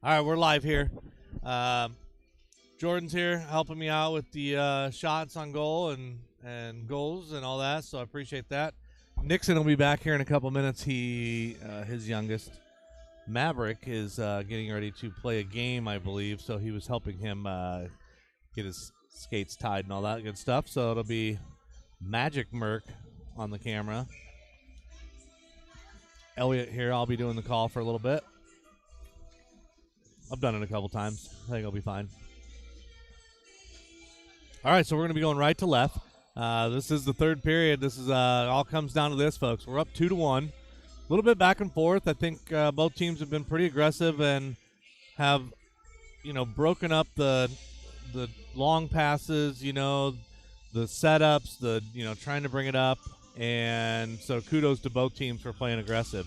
All right, we're live here. Jordan's here helping me out with the shots on goal and goals and all that, so I appreciate that. Nixon will be back here in a couple minutes. His youngest, Maverick, is getting ready to play a game, I believe, so he was helping him get his skates tied and all that good stuff. So it'll be Magic Merc on the camera. Elliot here, I'll be doing the call for a little bit. I've done it a couple times. I think I'll be fine. All right, so we're going to be going right to left. This is the third period. This is all comes down to this, folks. We're up 2-1. A little bit back and forth. I think both teams have been pretty aggressive and have, broken up the long passes, the setups, trying to bring it up. And so kudos to both teams for playing aggressive.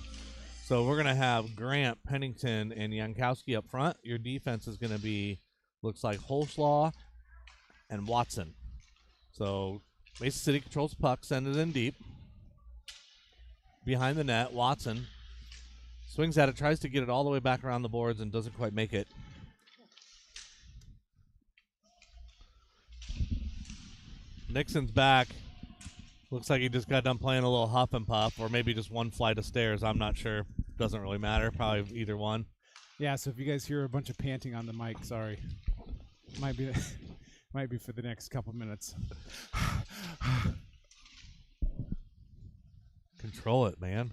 So we're going to have Grant, Pennington, and Jankowski up front. Your defense is going to be, looks like Holslaw and Watson. So Mason City controls the puck, send it in deep. Behind the net, Watson swings at it, tries to get it all the way back around the boards and doesn't quite make it. Nixon's back. Looks like he just got done playing a little huff and puff, or maybe just one flight of stairs. I'm not sure. Doesn't really matter. Probably either one. Yeah, so if you guys hear a bunch of panting on the mic, sorry. Might be for the next couple minutes. Control it, man.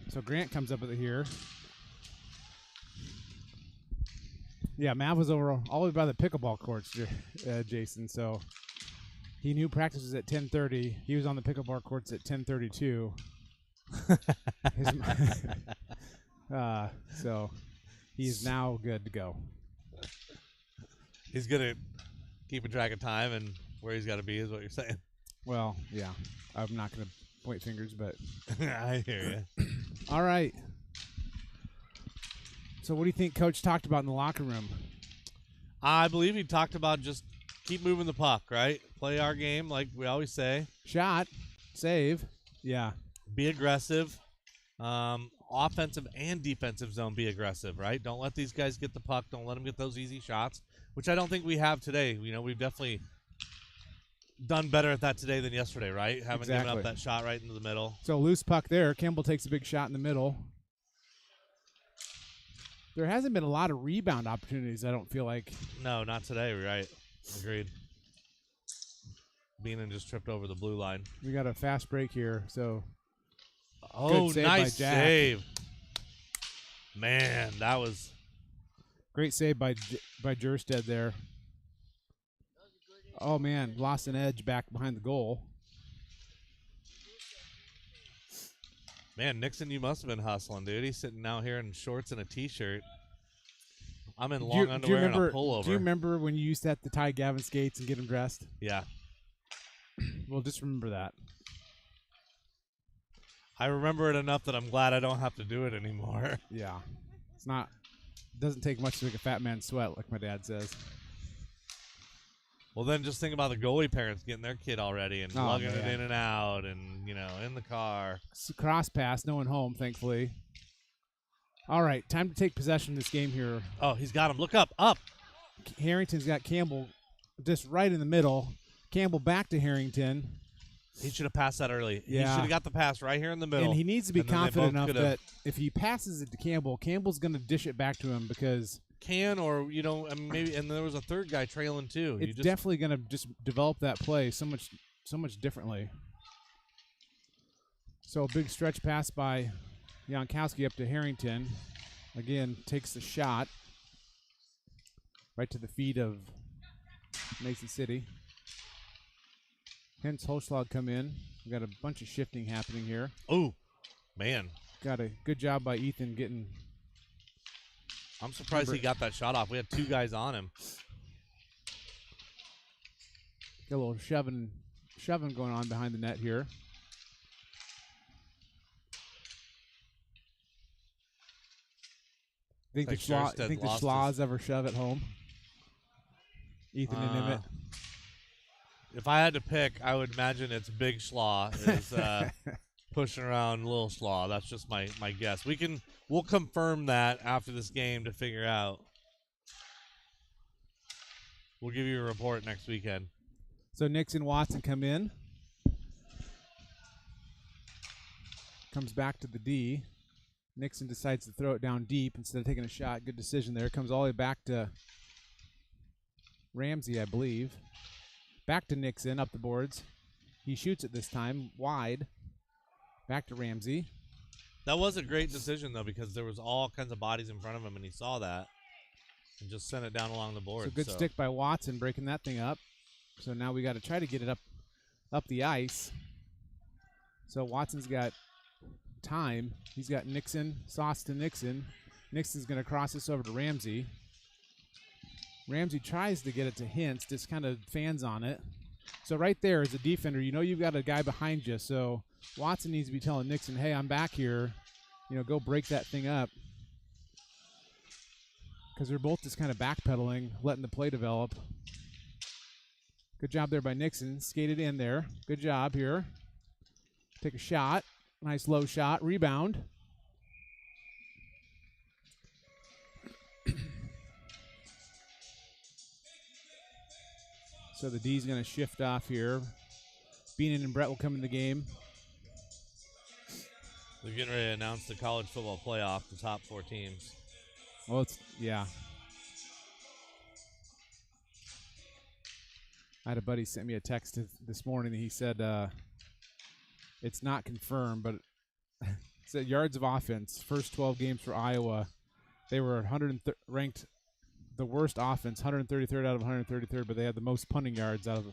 So Grant comes up with it here. Yeah, Mav was over all the way by the pickleball courts, Jason. So he knew practice was at 10:30. He was on the pickleball courts at 10:32. So he's now good to go. He's good at keeping track of time and where he's got to be, is what you're saying. Well, yeah. I'm not going to point fingers, but I hear you. All right. So what do you think Coach talked about in the locker room? I believe he talked about just keep moving the puck, right? Play our game like we always say. Shot, save, yeah. Be aggressive. Offensive and defensive zone, be aggressive, right? Don't let these guys get the puck. Don't let them get those easy shots, which I don't think we have today. We've definitely done better at that today than yesterday, right? Haven't given up that shot right into the middle. So loose puck there. Campbell takes a big shot in the middle. There hasn't been a lot of rebound opportunities, I don't feel like. No, not today, right? Agreed. Beanon just tripped over the blue line. We got a fast break here, so. Oh, nice save. Man, that was. Great save by Jerstead there. Oh, man, lost an edge back behind the goal. Man, Nixon, you must have been hustling, dude. He's sitting out here in shorts and a T-shirt. I'm in long underwear and a pullover. Do you remember when you used to have to tie Gavin's skates and get him dressed? Yeah. Well, just remember that. I remember it enough that I'm glad I don't have to do it anymore. Yeah. Doesn't take much to make a fat man sweat, like my dad says. Well, then just think about the goalie parents getting their kid all ready and lugging it in and out and, in the car. It's a cross pass, no one home, thankfully. All right, time to take possession of this game here. Oh, he's got him. Look up, up. Harrington's got Campbell just right in the middle. Campbell back to Harrington. He should have passed that early. Yeah. He should have got the pass right here in the middle. And he needs to be confident enough that if he passes it to Campbell, Campbell's going to dish it back to him because maybe. And there was a third guy trailing too. It's definitely going to just develop that play so much differently. So a big stretch pass by Jankowski up to Harrington. Again, takes the shot right to the feet of Mason City. Hence Holschlag come in. We got a bunch of shifting happening here. Oh, man. Got a good job by Ethan getting. I'm surprised he got that shot off. We had two guys on him. Got a little shoving going on behind the net here. Think the Schlaws ever shove at home? Ethan and Emmett. If I had to pick, I would imagine it's Big Schlaw pushing around Little Slaw. That's just my guess. We'll confirm that after this game to figure out. We'll give you a report next weekend. So Nixon, Watson come in. Comes back to the D. Nixon decides to throw it down deep instead of taking a shot. Good decision there. Comes all the way back to Ramsey, I believe. Back to Nixon, up the boards. He shoots it this time, wide. Back to Ramsey. That was a great decision, though, because there was all kinds of bodies in front of him, and he saw that and just sent it down along the board. So good stick by Watson, breaking that thing up. So now we got to try to get it up the ice. So Watson's got time. He's got Nixon, sauce to Nixon. Nixon's going to cross this over to Ramsey. Ramsey tries to get it to Hintz, just kind of fans on it. So right there as a defender, you know you've got a guy behind you. So Watson needs to be telling Nixon, hey, I'm back here. You know, go break that thing up. Because they're both just kind of backpedaling, letting the play develop. Good job there by Nixon. Skated in there. Good job here. Take a shot. Nice low shot. Rebound. So the D's going to shift off here. Beenan and Brett will come in the game. They're getting ready to announce the college football playoff, the top 4 teams. Well, yeah. I had a buddy sent me a text this morning. He said it's not confirmed, but it said yards of offense. First 12 games for Iowa, they were ranked the worst offense, 133rd out of 133rd, but they had the most punting yards out of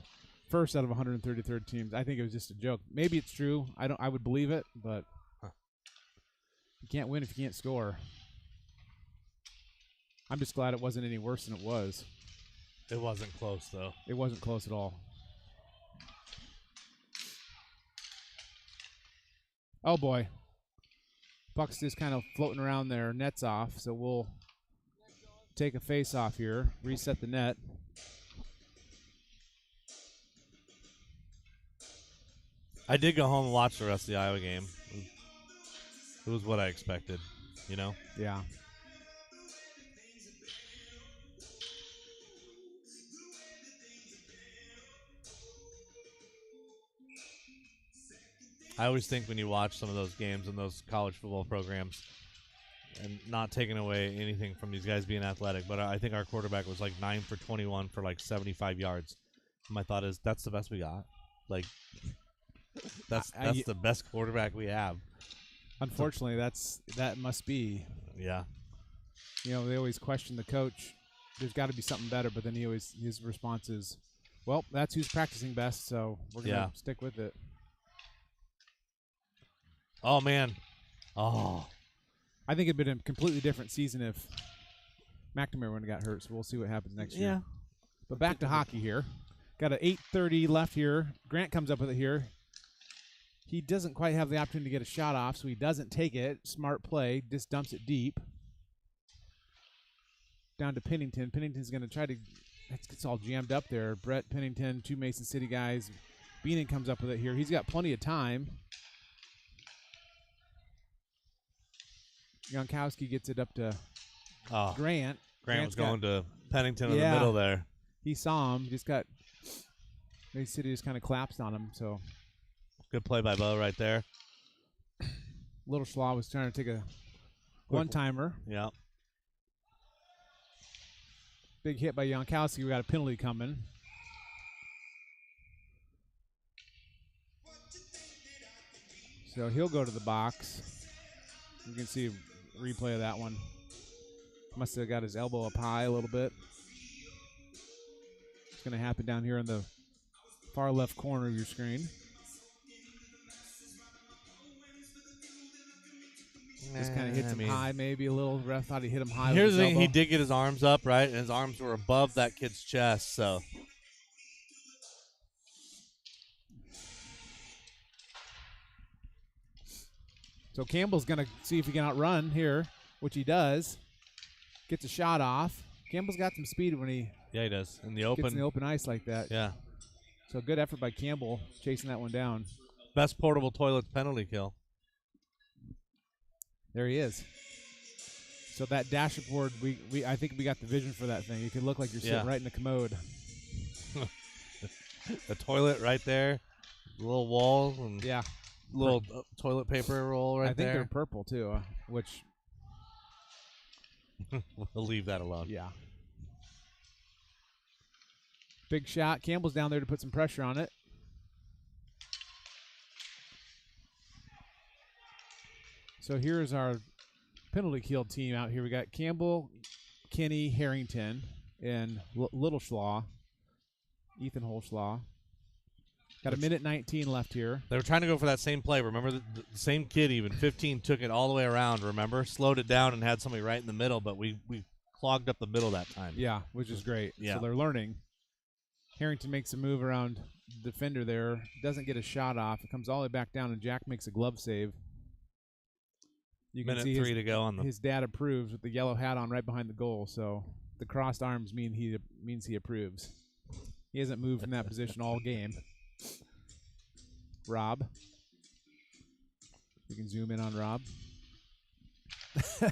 133rd teams. I think it was just a joke. Maybe it's true. I would believe it, but you can't win if you can't score. I'm just glad it wasn't any worse than it was. It wasn't close, though. It wasn't close at all. Oh, boy. Puck's just kind of floating around there. Net's off, so we'll take a face off here, reset the net. I did go home and watch the rest of the Iowa game. It was what I expected, you know? Yeah. I always think when you watch some of those games and those college football programs, and not taking away anything from these guys being athletic, but I think our quarterback was like 9 for 21 for like 75 yards. My thought is that's the best we got. Like, that's the best quarterback we have. Unfortunately, that must be. Yeah. You know, they always question the coach. There's got to be something better, but then his response is, well, that's who's practicing best, so we're going to stick with it. Oh, man. Oh. I think it'd been a completely different season if McNamara wouldn't have got hurt, so we'll see what happens next year. Yeah. But back to hockey here. Got an 8:30 left here. Grant comes up with it here. He doesn't quite have the opportunity to get a shot off, so he doesn't take it. Smart play. Just dumps it deep. Down to Pennington. Pennington's going to try to – it's all jammed up there. Brett, Pennington, 2 Mason City guys. Beenan comes up with it here. He's got plenty of time. Jankowski gets it up to Grant. Grant was going to Pennington in the middle there. He saw him. Just got – Mason City just kind of collapsed on him, so – good play by Bo right there. Little Schlaw was trying to take a one-timer. Yeah. Big hit by Jankowski. We got a penalty coming. So he'll go to the box. You can see a replay of that one. Must have got his elbow up high a little bit. It's going to happen down here in the far left corner of your screen. Just kind of hits him high, maybe a little. Ref thought he hit him high. Here's with the his thing: elbow. he did get his arms up, right, and his arms were above that kid's chest. So, Campbell's gonna see if he can outrun here, which he does. Gets a shot off. Campbell's got some speed when he does in the open. Gets in the open ice like that. Yeah. So good effort by Campbell chasing that one down. Best portable toilets penalty kill. There he is. So that dashboard, I think we got the vision for that thing. You could look like you're sitting right in the commode. The toilet right there, little walls, and little toilet paper roll right there. I think they're purple too, which we'll leave that alone. Yeah. Big shot. Campbell's down there to put some pressure on it. So here's our penalty kill team out here. We got Campbell, Kenny, Harrington, and Little Schlaw, Ethan Holschlaw. Got a minute 19 left here. They were trying to go for that same play. Remember, the same kid, even 15, took it all the way around, remember? Slowed it down and had somebody right in the middle, but we clogged up the middle that time. Yeah, which is great. Yeah. So they're learning. Harrington makes a move around the defender there. Doesn't get a shot off. It comes all the way back down, and Jack makes a glove save. You can see 3 to go on his dad approves with the yellow hat on right behind the goal, so the crossed arms means he approves. He hasn't moved from that position all game. Rob. We can zoom in on Rob. In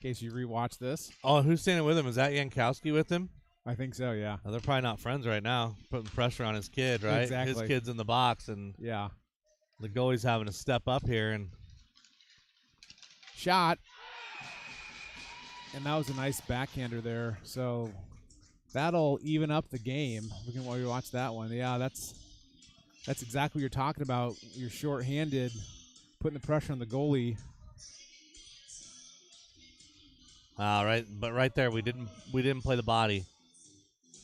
case you rewatch this. Oh, who's standing with him? Is that Yankowski with him? I think so, yeah. Oh, they're probably not friends right now, putting pressure on his kid, right? Exactly. His kid's in the box, and the goalie's having to step up here. And shot. And that was a nice backhander there. So that'll even up the game. We can watch that one. Yeah, that's exactly what you're talking about. You're short-handed, putting the pressure on the goalie. Right, but right there, we didn't play the body.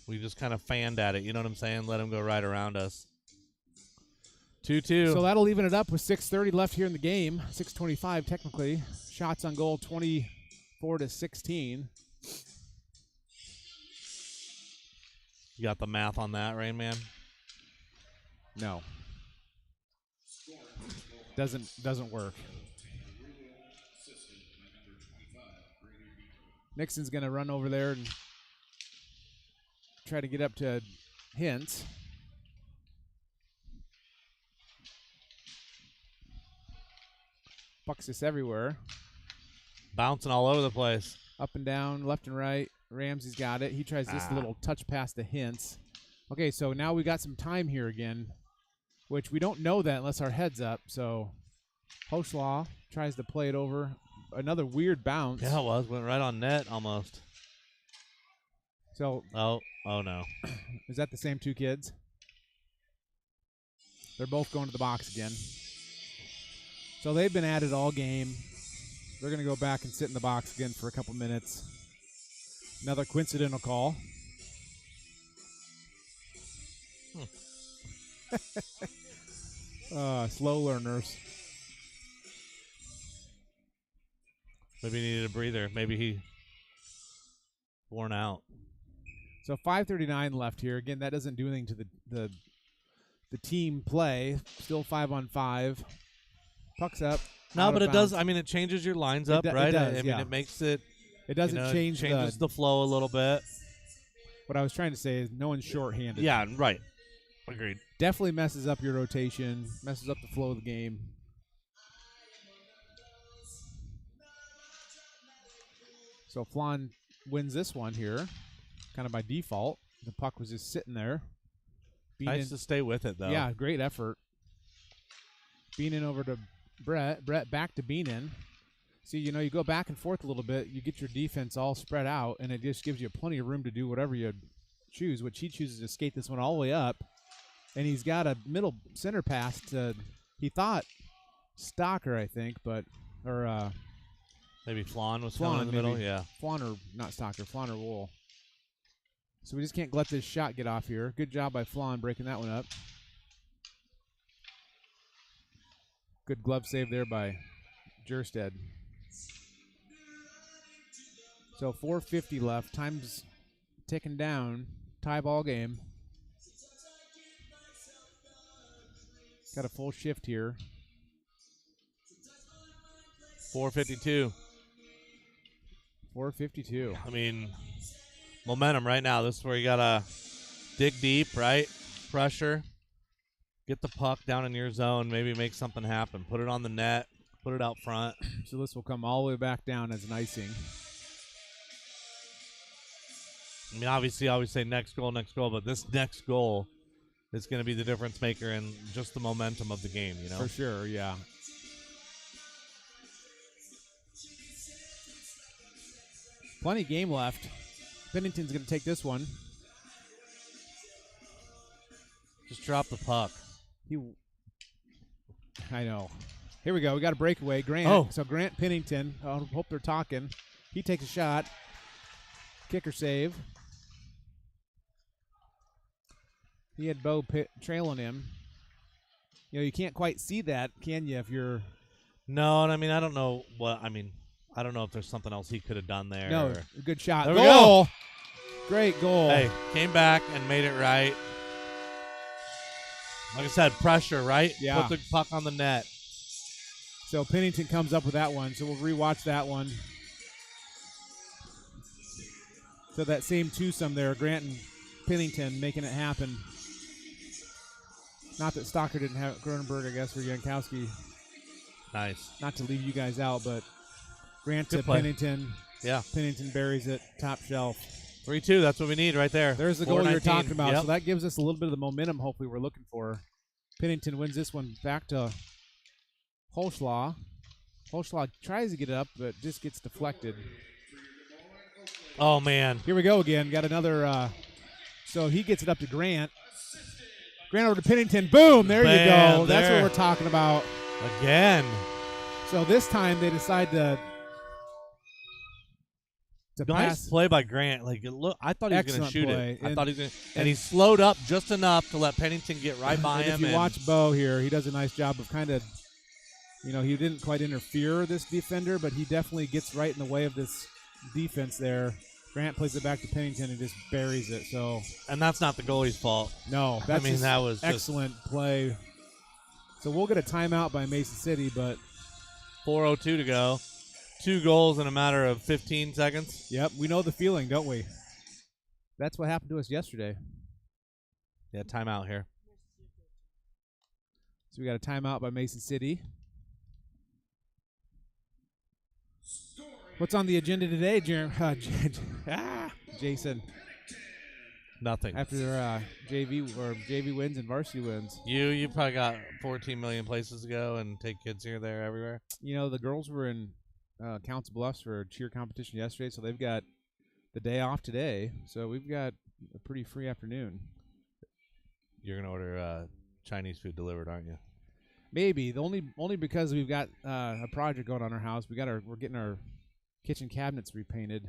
We just kind of fanned at it. You know what I'm saying? Let him go right around us. 2-2. So that'll even it up with 6:30 left here in the game. 6:25 technically. Shots on goal 24-16. You got the math on that, Rain Man? No. Doesn't work. Nixon's going to run over there and try to get up to Hintz. Bucks this everywhere. Bouncing all over the place. Up and down, left and right. Ramsey's got it. He tries this little touch pass to Hintz. Okay, so now we got some time here again, which we don't know that unless our head's up. So Hoschlaw tries to play it over. Another weird bounce. Yeah, it was. Went right on net almost. So Oh no. Is that the same two kids? They're both going to the box again. So they've been at it all game. They're going to go back and sit in the box again for a couple minutes. Another coincidental call. Slow learners. Maybe he needed a breather. Maybe he worn out. So 5:39 left here. Again, that doesn't do anything to the team play. Still 5-on-5. Puck's up. No, but it does. I mean, it changes your lines up, right? It does, I mean, it makes it. It doesn't change. Changes the flow a little bit. What I was trying to say is no one's short-handed. Yeah, right. Agreed. Definitely messes up your rotation. Messes up the flow of the game. So Flan wins this one here, kind of by default. The puck was just sitting there. Nice to stay with it, though. Yeah, great effort. Beanin over to Brett. Brett back to Beanin. See, you go back and forth a little bit. You get your defense all spread out, and it just gives you plenty of room to do whatever you choose, which he chooses to skate this one all the way up. And he's got a middle center pass to, he thought, Stocker, I think, but, or, maybe Flan was coming in the middle, yeah. Flan or, not Stocker, Flan or Wool. So we just can't let this shot get off here. Good job by Flan breaking that one up. Good glove save there by Jerstead. So 4:50 left. Time's ticking down. Tie ball game. Got a full shift here. 4:52. 4:52. I mean, momentum right now. This is where you got to dig deep, right? Pressure. Get the puck down in your zone. Maybe make something happen. Put it on the net. Put it out front. So this will come all the way back down as an icing. I mean, obviously, I always say next goal, but this next goal is going to be the difference maker in just the momentum of the game, you know? For sure, yeah. Plenty of game left. Pennington's going to take this one. Just drop the puck. I know. Here we go. We got a breakaway. Grant. Oh. So Grant Pennington. I hope they're talking. He takes a shot. Kicker save. He had Bo trailing him. You know, you can't quite see that, can you, if you're... No, and I mean, I don't know if there's something else he could have done there. No, good shot. There goal! we go. Great goal. Hey, came back and made it right. Like I said, pressure, right? Yeah. Put the puck on the net. So Pennington comes up with that one, so we'll rewatch that one. So that same twosome there, Grant and Pennington making it happen. Not that Stocker didn't have Cronenberg, I guess, for Jankowski. Nice. Not to leave you guys out, but Grant Good to play. Pennington. Yeah. Pennington buries it, top shelf. 3-2, that's what we need right there. There's the goal you're 4-19. talking about. Yep. So that gives us a little bit of the momentum, hopefully, we're looking for. Pennington wins this one back to Holschlaw. Holschlaw tries to get it up, but just gets deflected. Oh, man. Here we go again. Got another. So he gets it up to Grant. Grant over to Pennington. Boom! There you Bam, go. That's there. what we're talking about. Again. So this time they decide to Nice pass. play by Grant. Like, look, I thought he was going to Excellent shoot play. it. I And- thought he was going to. And he slowed up just enough to let Pennington get right by And him. if you watch Bo here, he does a nice job of kind of, he didn't quite interfere this defender, but he definitely gets right in the way of this defense there. Grant plays it back to Pennington and just buries it. So And that's not the goalie's fault. no, that's just that was just excellent play. So we'll get a timeout by Mason City, but 4:02 to go. 2 goals in a matter of 15 seconds. yep, we know the feeling, don't we? That's what happened to us yesterday. Yeah, timeout here. So we got a timeout by Mason City. What's on the agenda today, Jason? Nothing. After JV wins and varsity wins, You probably got 14 million places to go and take kids here, there, everywhere. the girls were in Council Bluffs for a cheer competition yesterday, so they've got the day off today. So we've got a pretty free afternoon. You're gonna order Chinese food delivered, aren't you? Maybe only because we've got a project going on our house. We're getting our kitchen cabinets repainted.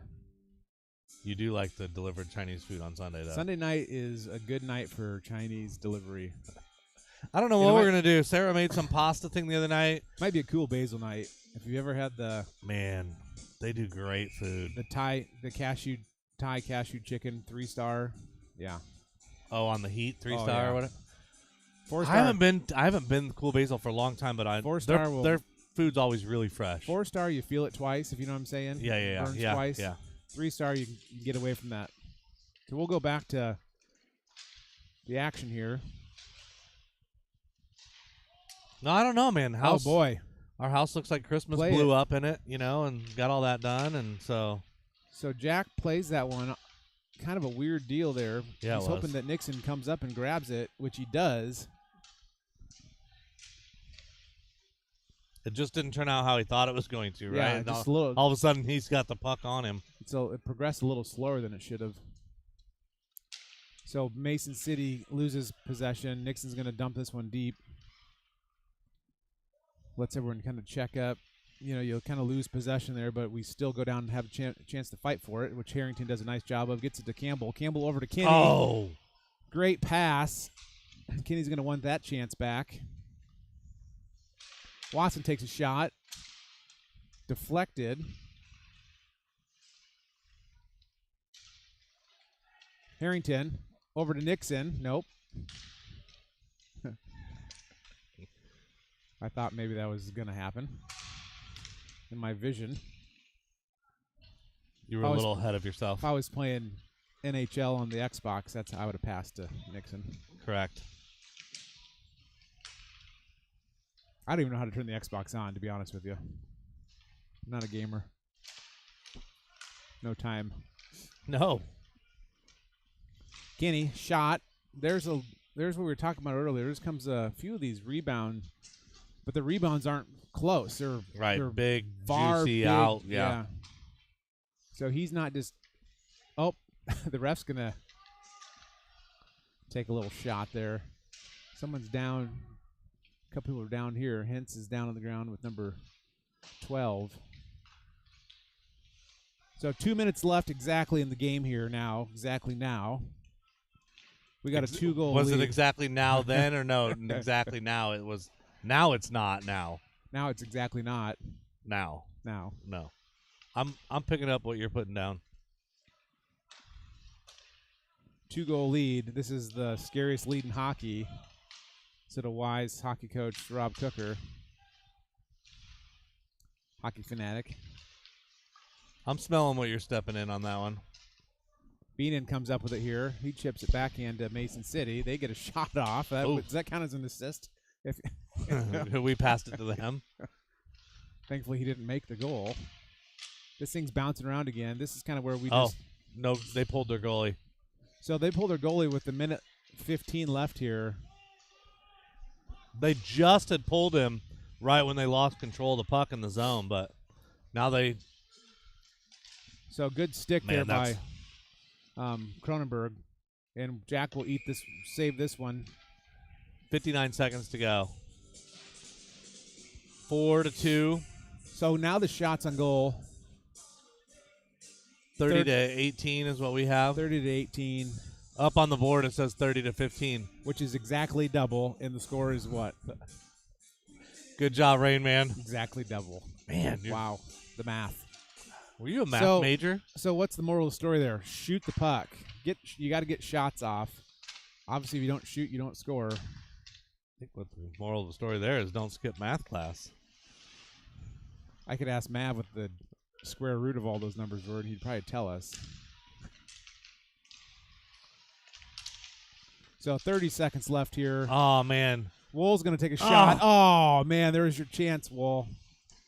You do like the delivered Chinese food on Sunday, though. Sunday night is a good night for Chinese delivery. I don't know what we're gonna do. Sarah made some pasta thing the other night. Might be a cool basil night. If you ever had Man, they do great food. the cashew chicken 3-star, yeah, Oh, on the heat, 3-star yeah. or whatever. 4-star. I haven't been to Cool Basil for a long time, but 4-star their food's always really fresh. 4-star, you feel it twice, if you know what I'm saying. Yeah, Burns yeah, twice. yeah. 3-star, you can get away from that. So we'll go back to the action here. No, I don't know, man. Oh boy. Our house looks like Christmas Play blew it. up in it, and got all that done, and so. So Jack plays that one. Kind of a weird deal there. Yeah, He's it was. hoping that Nixon comes up and grabs it, which he does. It just didn't turn out how he thought it was going to, right? Yeah, And just all of a sudden, he's got the puck on him. So it progressed a little slower than it should have. So Mason City loses possession. Nixon's going to dump this one deep. Lets everyone kind of check up. You'll kind of lose possession there, but we still go down and have a chance to fight for it, which Harrington does a nice job of. Gets it to Campbell. Campbell over to Kenny. Oh. Great pass. Kenny's going to want that chance back. Watson takes a shot. Deflected. Harrington over to Nixon. Nope. I thought maybe that was going to happen in my vision. You were a little ahead of yourself. If I was playing NHL on the Xbox, that's how I would have passed to Nixon. Correct. I don't even know how to turn the Xbox on, to be honest with you. I'm not a gamer. No time. No. Kenny, shot. There's what we were talking about earlier. There comes a few of these rebounds, but the rebounds aren't close. They're big, far juicy big, out. Yeah. So he's not just. Oh, the ref's gonna take a little shot there. Someone's down. A couple people are down here. Hentz is down on the ground with number 12. So 2 minutes left exactly in the game here now. Exactly now. We got a 2-goal Was lead. it exactly now then or no? Exactly now. It was. Now it's not now. Now it's exactly not. Now. Now. No. I'm picking up what you're putting down. 2-goal lead. This is the scariest lead in hockey. Said a wise hockey coach, Rob Cooker. Hockey fanatic. I'm smelling what you're stepping in on that one. Beenan comes up with it here. He chips it backhand to Mason City. They get a shot off. Does that count as an assist? We passed it to them. Thankfully, he didn't make the goal. This thing's bouncing around again. This is kind of where we No, they pulled their goalie. So they pulled their goalie with the minute 15 left here. They just had pulled him right when they lost control of the puck in the zone, but now they... So good stick there by Cronenberg. And Jack will save this one. 59 seconds to go. 4-2. So now the shots on goal. 30 to 18 is what we have. 30 to 18. Up on the board it says 30 to 15. Which is exactly double, and the score is what? Good job, Rain Man. Exactly double. Man. Wow. The math. Were you a math major? So what's the moral of the story there? Shoot the puck. You got to get shots off. Obviously, if you don't shoot, you don't score. I think what the moral of the story there is don't skip math class. I could ask Mav what the square root of all those numbers were, and he'd probably tell us. So 30 seconds left here. Oh, man. Wool's going to take a shot. Oh, man, there's your chance, Wool.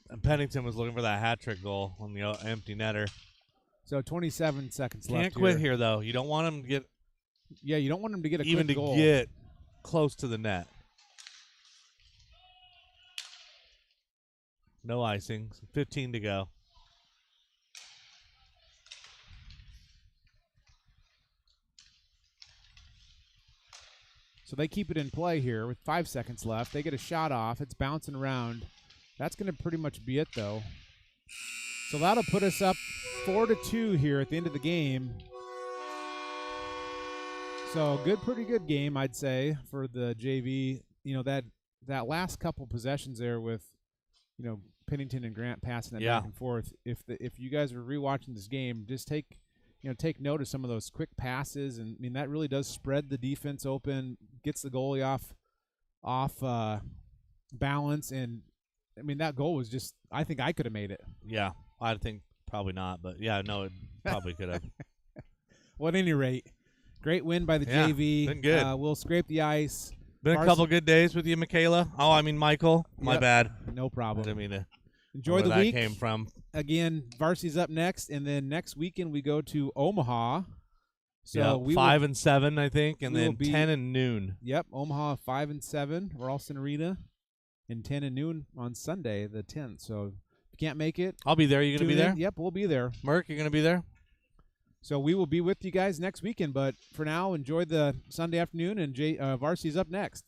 And Pennington was looking for that hat-trick goal on the empty netter. So 27 seconds left. Can't quit here, though. You don't want him to get... Yeah, you don't want him to get a even quick to goal. Get close to the net. No icing. 15 to go. So they keep it in play here with 5 seconds left. They get a shot off. It's bouncing around. That's going to pretty much be it, though. So that'll put us up 4-2 here at the end of the game. So pretty good game, I'd say, for the JV. You know, that last couple possessions there with, you know, Pennington and Grant passing it back and forth. If you guys are rewatching this game, just take note of some of those quick passes, and I mean that really does spread the defense open, gets the goalie off balance, and I mean that goal was just. I think I could have made it. Yeah, I think probably not, but yeah, no, it probably could have. Well, at any rate, great win by the JV. Been good. We'll scrape the ice. Been a couple good days with you, Michaela. Oh, I mean Michael. My bad. No problem. I didn't mean to. Enjoy the where week. That came from. Again, Varsy's up next, and then next weekend we go to Omaha. So we 5 and 7, I think, and then 10 and noon. Yep, Omaha 5 and 7, Ralston Arena, and 10 and noon on Sunday the 10th. So if you can't make it, I'll be there. You gonna be there? Yep, we'll be there. Merc, you gonna be there? So we will be with you guys next weekend. But for now, enjoy the Sunday afternoon, and Varsy's up next.